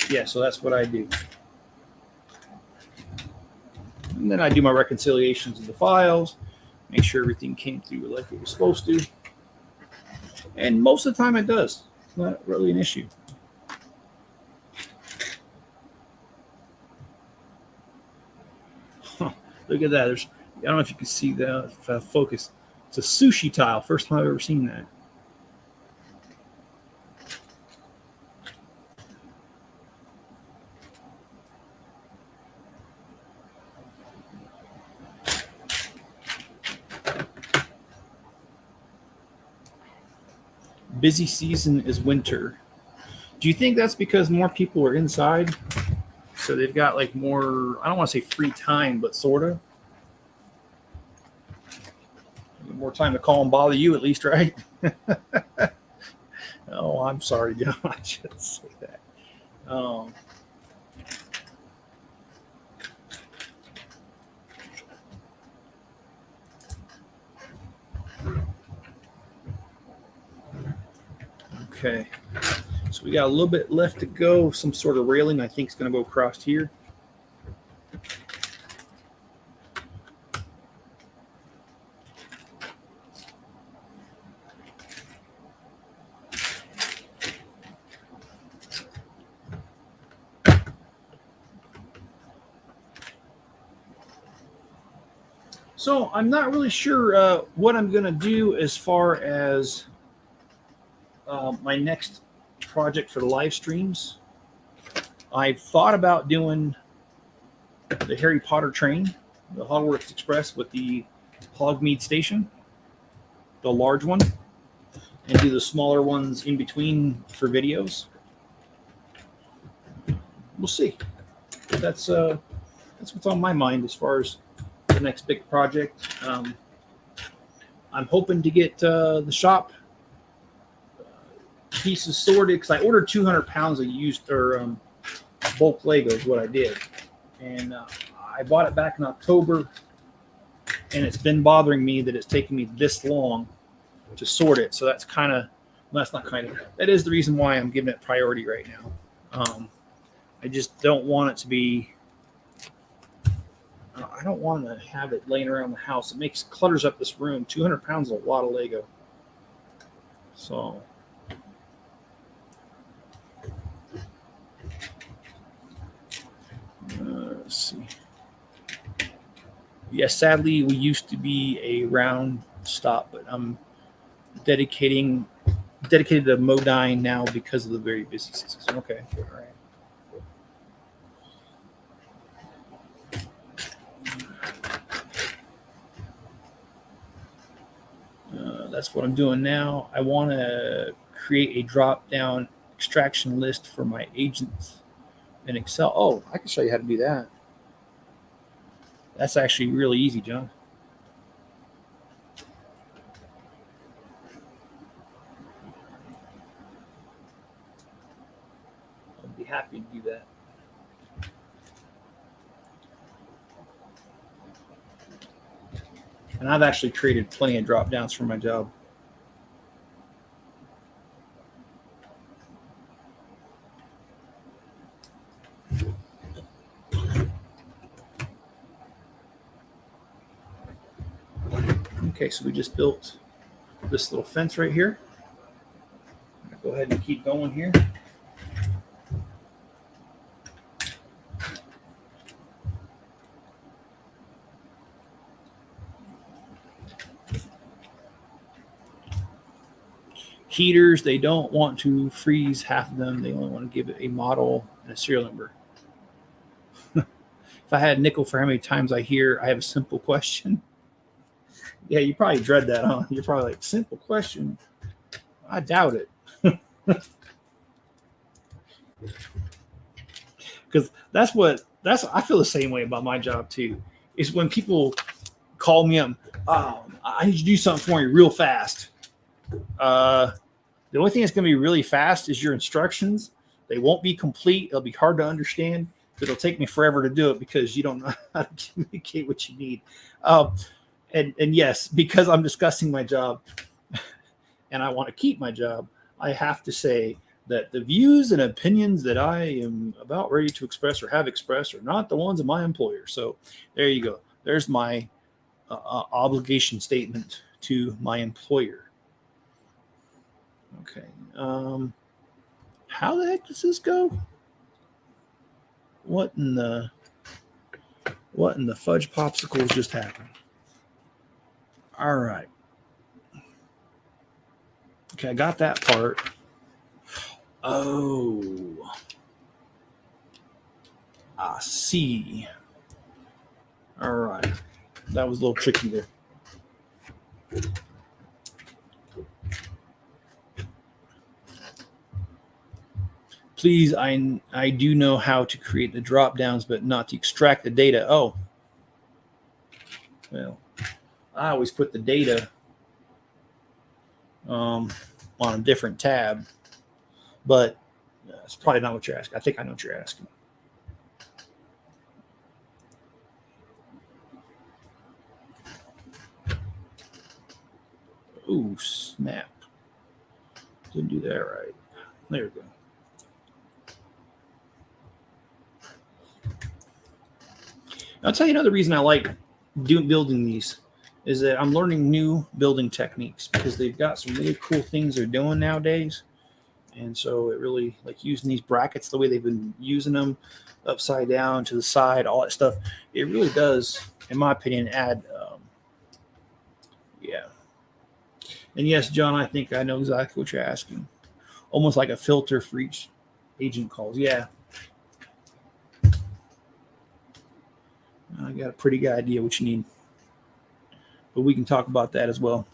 yeah, so that's what I do. And then I do my reconciliations of the files, make sure everything came through like it was supposed to. And most of the time it does. It's not really an issue. Look at that. I don't know if you can see that, if I focus. It's a sushi tile. First time I've ever seen that. Busy season is winter. Do you think that's because more people are inside? So they've got like more, I don't want to say free time, but sort of. More time to call and bother you at least, right? Oh, I'm sorry, John. I shouldn't say that. Okay. So we got a little bit left to go. Some sort of railing I think is going to go across here. So I'm not really sure what I'm going to do as far as my next project for the live streams. I've thought about doing the Harry Potter train, the Hogwarts Express with the Hogmeade Station, the large one, and do the smaller ones in between for videos. We'll see. That's what's on my mind as far as the next big project. I'm hoping to get the shop pieces sorted because I ordered 200 pounds of used or bulk Lego is what I did, and I bought it back in October, and it's been bothering me that it's taking me this long to sort it. So that's kind of, well, that's not kind of, that is the reason why I'm giving it priority right now. I just don't want it to be, I don't want to have it laying around the house. It clutters up this room. 200 pounds is a lot of Lego. So let's see. Yes, sadly, we used to be a round stop, but I'm dedicated to Modine now because of the very busy season. Okay, all right. That's what I'm doing now. I want to create a drop-down extraction list for my agents in Excel. Oh, I can show you how to do that. That's actually really easy, John. I'd be happy to do that. And I've actually created plenty of drop-downs for my job. Okay, so we just built this little fence right here. I'm gonna go ahead and keep going here. Heaters, they don't want to freeze half of them. They only want to give it a model and a serial number. If I had a nickel for how many times I hear I have a simple question. Yeah, you probably dread that, huh? You're probably like, simple question? I doubt it. Because I feel the same way about my job too. Is when people call me up, I need you to do something for me real fast. The only thing that's going to be really fast is your instructions. They won't be complete. It'll be hard to understand. It'll take me forever to do it because you don't know how to communicate what you need. And yes, because I'm discussing my job and I want to keep my job, I have to say that the views and opinions that I am about ready to express or have expressed are not the ones of my employer. So there you go. There's my obligation statement to my employer. Okay. How the heck does this go? What in the fudge popsicles just happened? All right. Okay, I got that part. Oh. I see. All right. That was a little tricky there. Please, I do know how to create the drop downs, but not to extract the data. Oh. Well, I always put the data on a different tab, but that's probably not what you're asking. I think I know what you're asking. Ooh, snap. Didn't do that right. There we go. I'll tell you another reason I like building these is that I'm learning new building techniques because they've got some really cool things they're doing nowadays. And so it really, like using these brackets the way they've been using them, upside down, to the side, all that stuff, it really does, in my opinion, add, yeah. And yes, John, I think I know exactly what you're asking. Almost like a filter for each agent calls. Yeah. I got a pretty good idea what you need. But we can talk about that as well.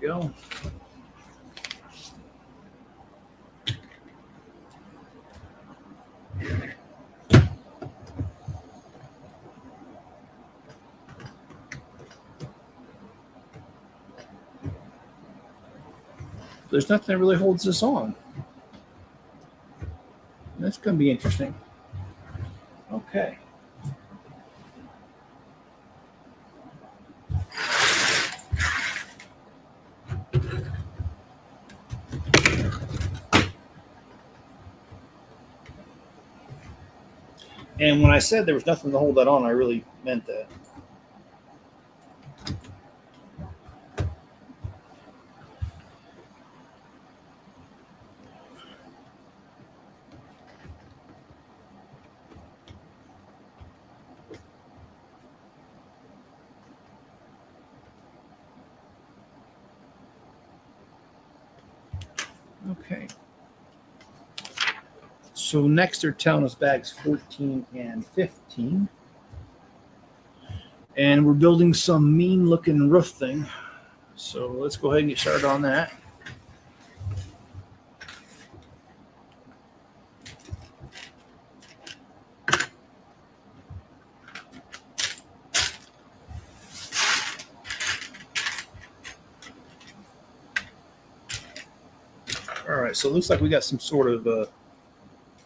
go. There's nothing that really holds this on. That's going to be interesting. Okay. And when I said there was nothing to hold that on, I really meant that. Okay. So next they're telling us bags 14 and 15. And we're building some mean looking roof thing. So let's go ahead and get started on that. All right, so it looks like we got some sort of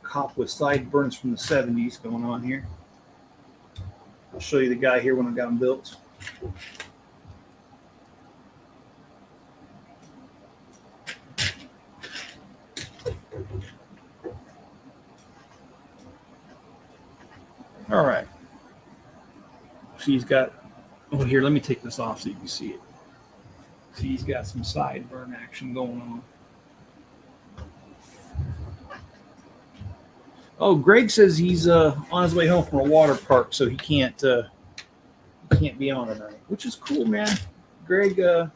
cop with sideburns from the 70s going on here. I'll show you the guy here when I got them built. All right. So he's got, oh, here, let me take this off so you can see it. See, he's got some sideburn action going on. Oh, Greg says he's on his way home from a water park, so he can't be on tonight, which is cool, man. Greg, I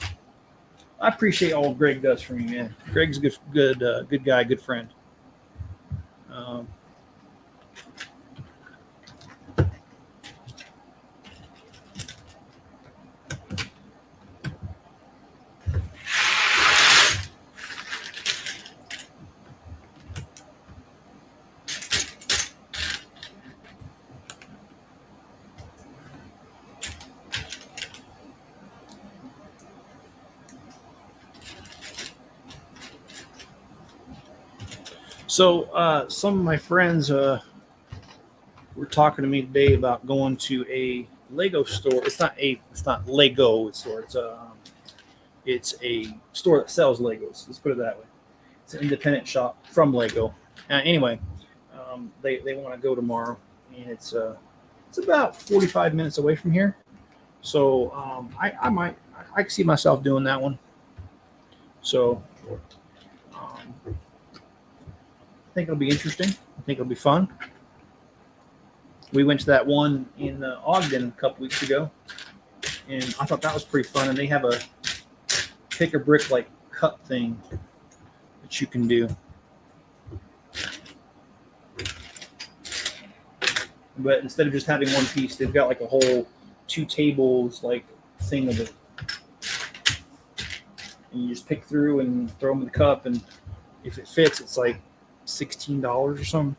appreciate all Greg does for me, man. Greg's a good guy, good friend. So some of my friends were talking to me today about going to a Lego store. It's not Lego store. It's a store that sells Legos. Let's put it that way. It's an independent shop from Lego. Anyway, they want to go tomorrow, and it's about 45 minutes away from here. So I can see myself doing that one. So. I think it'll be interesting. I think it'll be fun. We went to that one in Ogden a couple weeks ago, and I thought that was pretty fun. And they have a pick a brick like cup thing that you can do. But instead of just having one piece, they've got like a whole 2 tables like thing of it. And you just pick through and throw them in the cup, and if it fits, it's like $16 or something.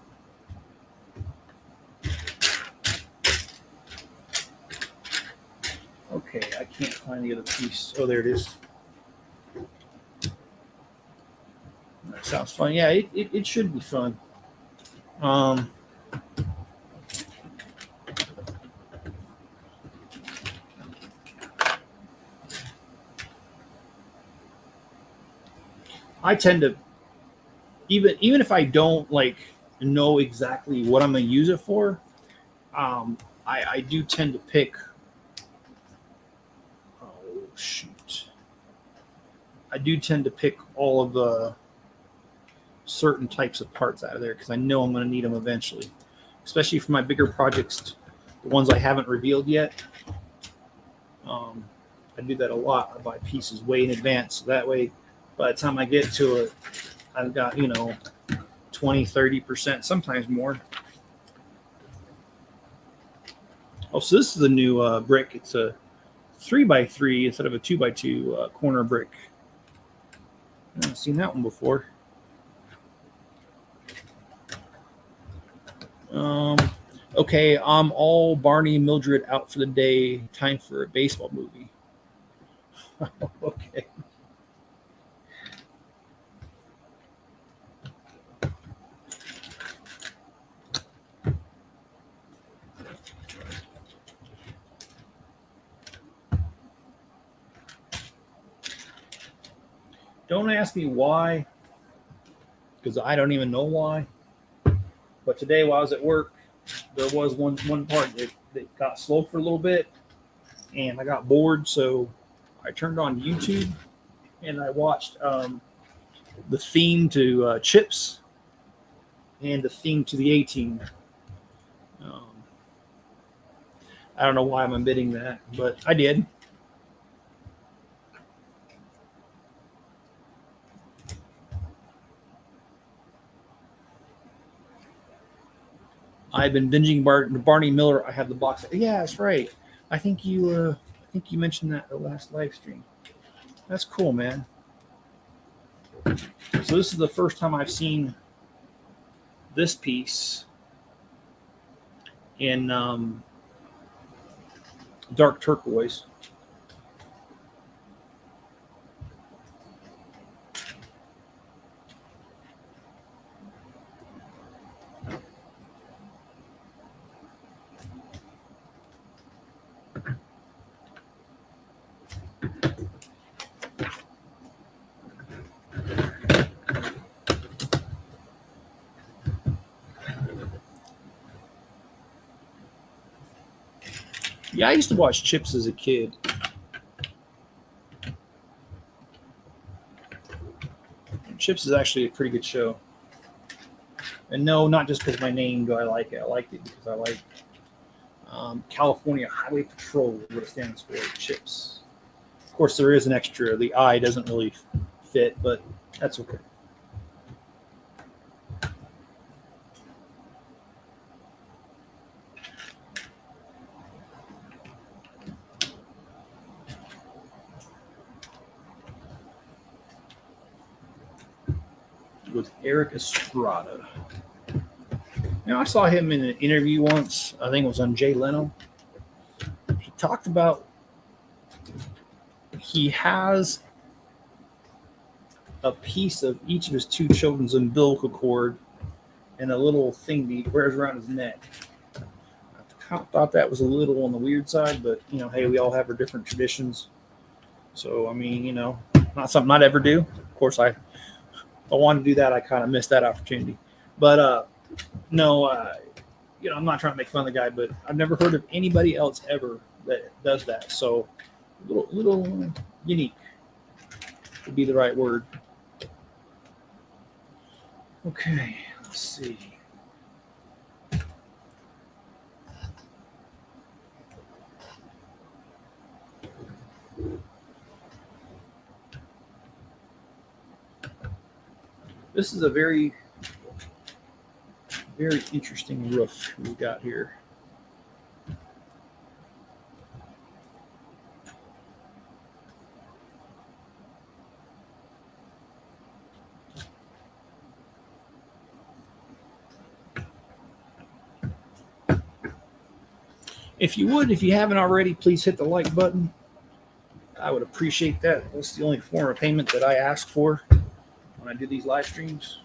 Okay, I can't find the other piece. Oh, there it is. That sounds fun. Yeah, it should be fun. I tend to even if I don't like know exactly what I'm going to use it for, I do tend to pick. Oh shoot! I do tend to pick all of the certain types of parts out of there because I know I'm going to need them eventually, especially for my bigger projects, the ones I haven't revealed yet. I do that a lot. I buy pieces way in advance, so that way, by the time I get to it, I've got, 20-30%, sometimes more. Oh, so this is a new brick. It's a 3x3 instead of a 2x2 corner brick. I haven't seen that one before. Okay, I'm all Barney and Mildred out for the day. Time for a baseball movie. Okay. Don't ask me why, because I don't even know why. But today, while I was at work, there was one part that got slow for a little bit, and I got bored, so I turned on YouTube and I watched the theme to Chips and the theme to the A-Team. Um, I don't know why I'm admitting that, but I did. I've been binging Barney Miller. I have the box. Yeah, that's right. I think you mentioned that the last live stream. That's cool, man. So this is the first time I've seen this piece in dark turquoise. Yeah, I used to watch Chips as a kid. Chips is actually a pretty good show. And no, not just because my name do I like it. I liked it because I like California Highway Patrol, what it stands for, Chips. Of course, there is an extra. The I doesn't really fit, but that's okay. With Eric Estrada. I saw him in an interview once. I think it was on Jay Leno. He talked about he has a piece of each of his two children's umbilical cord and a little thing he wears around his neck. I thought that was a little on the weird side, but hey, we all have our different traditions. So I mean, not something I'd ever do. Of course, if I wanted to do that, I kind of missed that opportunity. But no, I'm not trying to make fun of the guy, but I've never heard of anybody else ever that does that. So little unique would be the right word. Okay, let's see. This is a very, very interesting roof we got here. If you haven't already, please hit the like button. I would appreciate that. That's the only form of payment that I ask for when I do these live streams.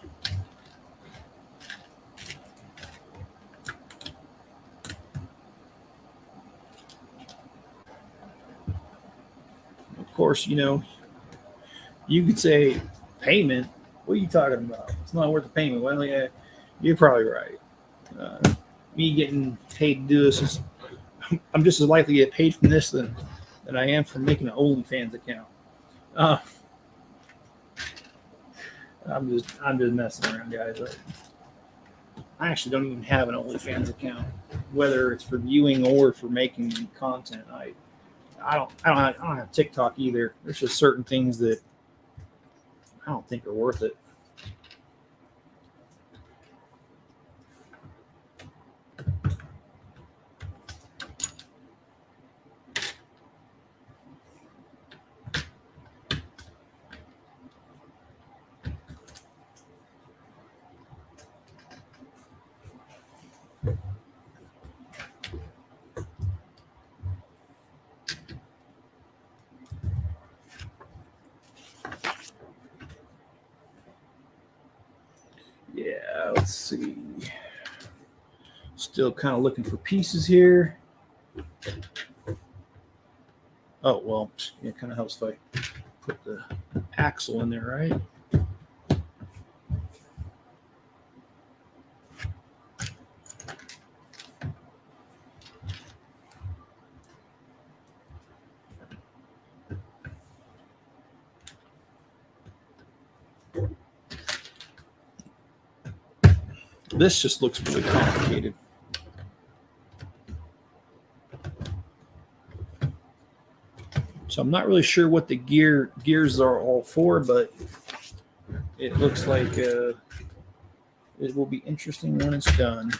Of course, you could say payment. What are you talking about? It's not worth the payment. Well, yeah, you're probably right. Me getting paid to do this is, I'm just as likely to get paid from this than I am from making an OnlyFans account. I'm just messing around, guys. I actually don't even have an OnlyFans account, whether it's for viewing or for making content. I don't have TikTok either. There's just certain things that I don't think are worth it. Still kind of looking for pieces here. Oh, well, it kind of helps if I put the axle in there, right? This just looks really complicated. So I'm not really sure what the gears are all for, but it looks like it will be interesting when it's done.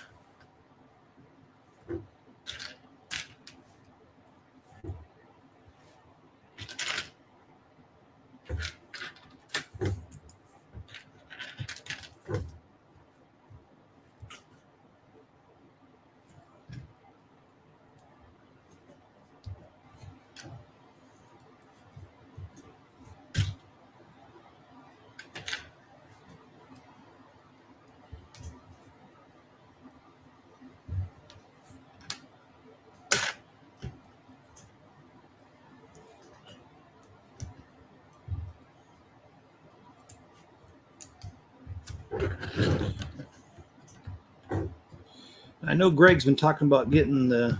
I know Greg's been talking about getting the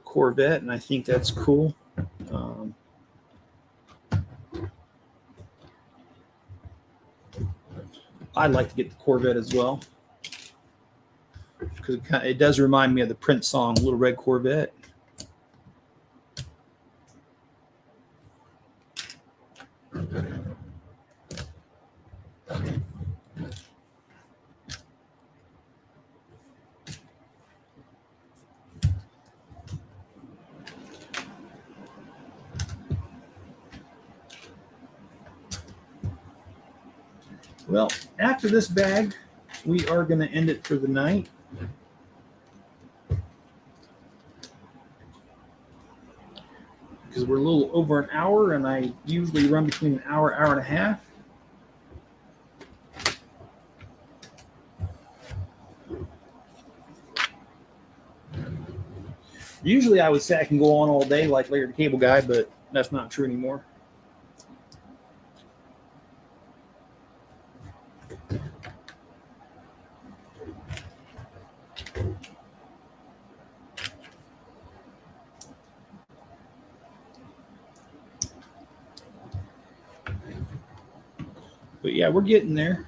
Corvette, and I think that's cool. I'd like to get the Corvette as well, because it does remind me of the Prince song, Little Red Corvette. Well, after this bag, we are going to end it for the night. Because we're a little over an hour, and I usually run between an hour, hour and a half. Usually I would say I can go on all day like Larry the Cable Guy, but that's not true anymore. But yeah, we're getting there.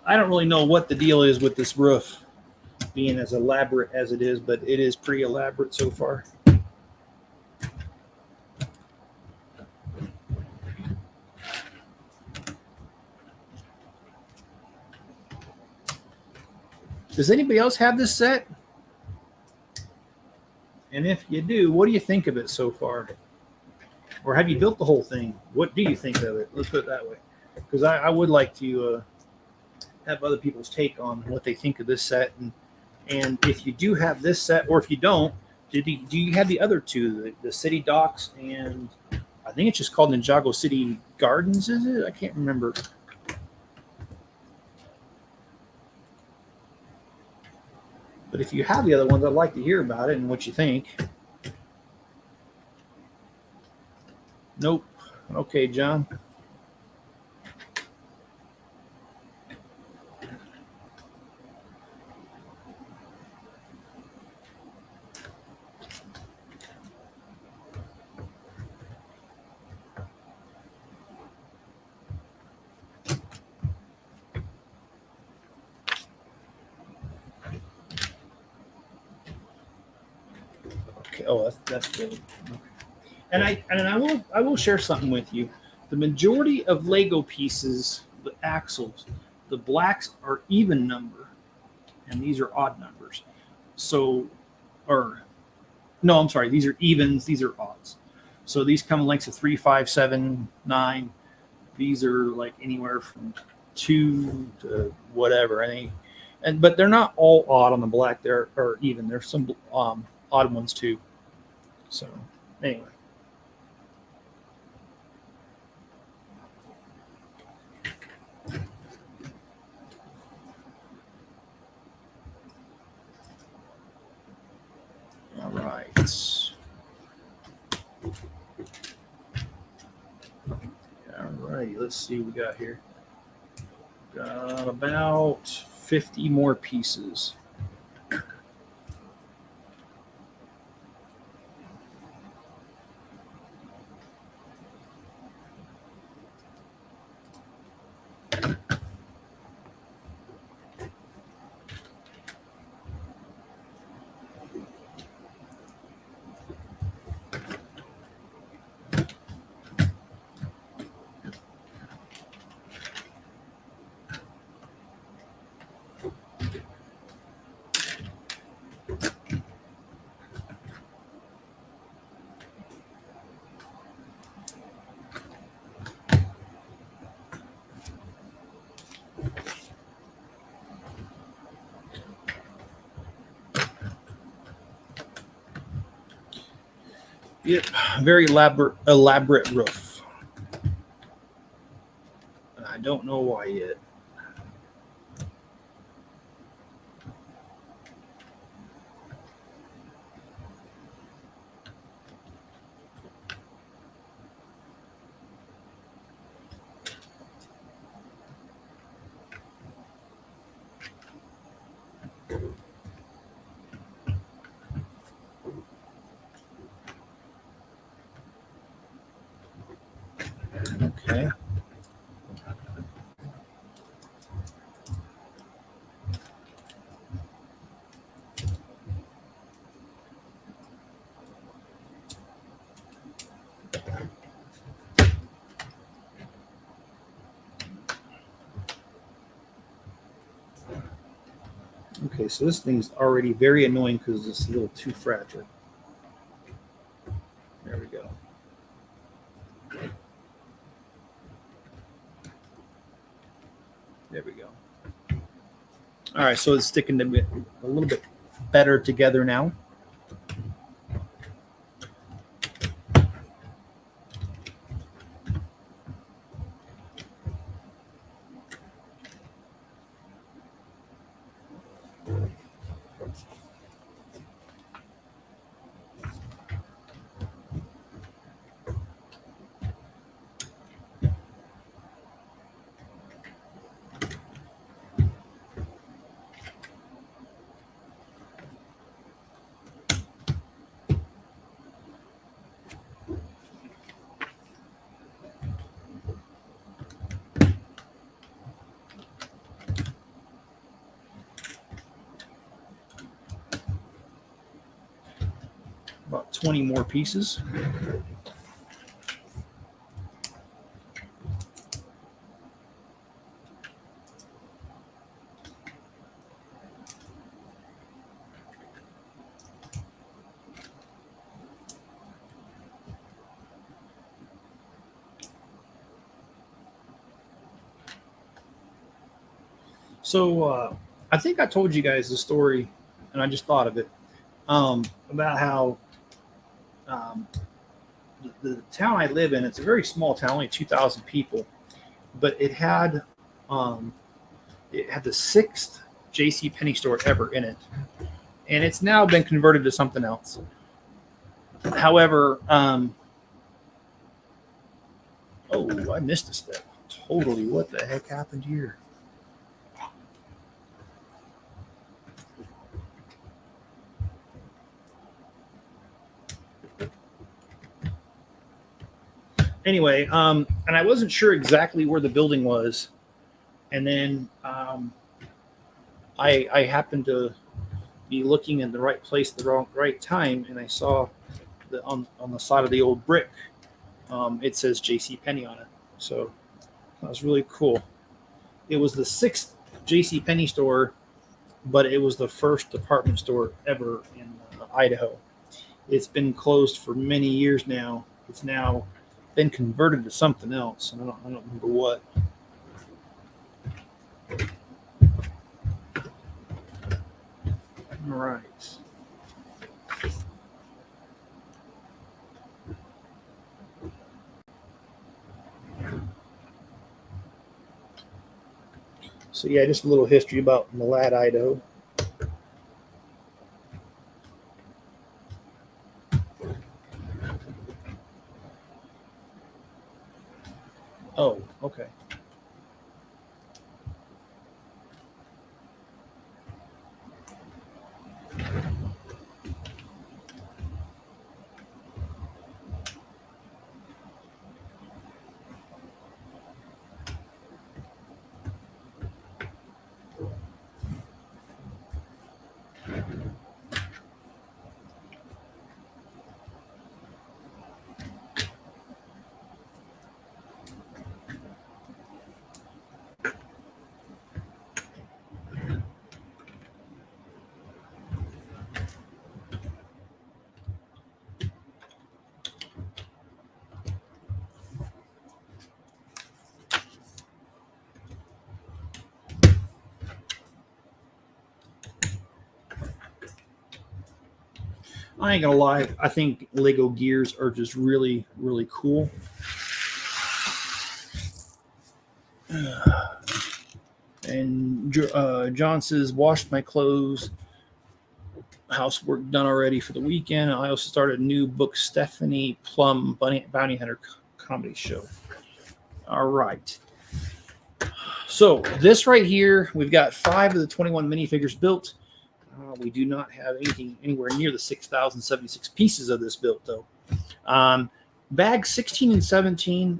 I don't really know what the deal is with this roof being as elaborate as it is, but it is pretty elaborate so far. Does anybody else have this set? And if you do, what do you think of it so far? Or have you built the whole thing? What do you think of it? Let's put it that way. Because I would like to have other people's take on what they think of this set. And if you do have this set, or if you don't, do you have the other two, the City Docks, and I think it's just called Ninjago City Gardens, is it? I can't remember. But if you have the other ones, I'd like to hear about it and what you think. Nope. Okay, John. Oh, that's good. Okay. And I will share something with you. The majority of Lego pieces, the axles, the blacks are even number, and these are odd numbers. So, no, I'm sorry, these are evens, these are odds. So these come in lengths of 3, 5, 7, 9. These are like anywhere from 2 to whatever. But they're not all odd on the black. They're or even. There's some odd ones too. So anyway, All right, let's see what we got here. Got about 50 more pieces. Yep, very elaborate roof. And I don't know why yet. Okay. Okay, so this thing's already very annoying because it's a little too fragile. There we go. There we go. All right, so it's sticking a little bit better together now. About 20 more pieces. So I think I told you guys the story, and I just thought of it, about how the town I live in, it's a very small town, only 2,000 people, but it had the sixth J.C. Penney store ever in it, and it's now been converted to something else. However, oh, I missed a step. Totally, what the heck happened here? Anyway, and I wasn't sure exactly where the building was, and then I happened to be looking in the right place at the right time, and I saw on the side of the old brick, it says J.C. Penney on it. So that was really cool. It was the sixth J.C. Penney store, but it was the first department store ever in Idaho. It's been closed for many years now. It's now been converted to something else, and I don't remember what. All right. So yeah, just a little history about Malad, Idaho. Oh, okay. I ain't gonna lie. I think Lego gears are just really, really cool. And John says, washed my clothes, housework done already for the weekend. I also started a new book, Stephanie Plum Bounty Hunter comedy show. All right. So this right here, we've got 5 of the 21 minifigures built. We do not have anything anywhere near the 6,076 pieces of this built, though. Bag 16 and 17.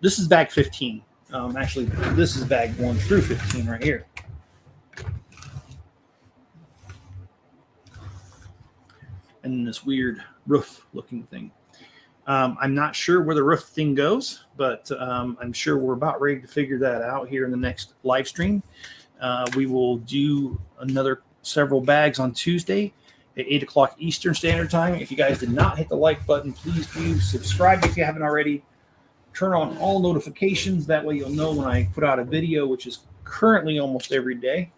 This is bag 15. Actually, this is bag 1 through 15 right here. And this weird roof-looking thing. I'm not sure where the roof thing goes, but I'm sure we're about ready to figure that out here in the next live stream. We will do another several bags on Tuesday at 8 o'clock Eastern Standard Time. If you guys did not hit the like button, please do subscribe if you haven't already. Turn on all notifications. That way you'll know when I put out a video, which is currently almost every day.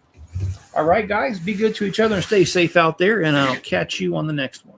All right, guys, be good to each other and stay safe out there, and I'll catch you on the next one.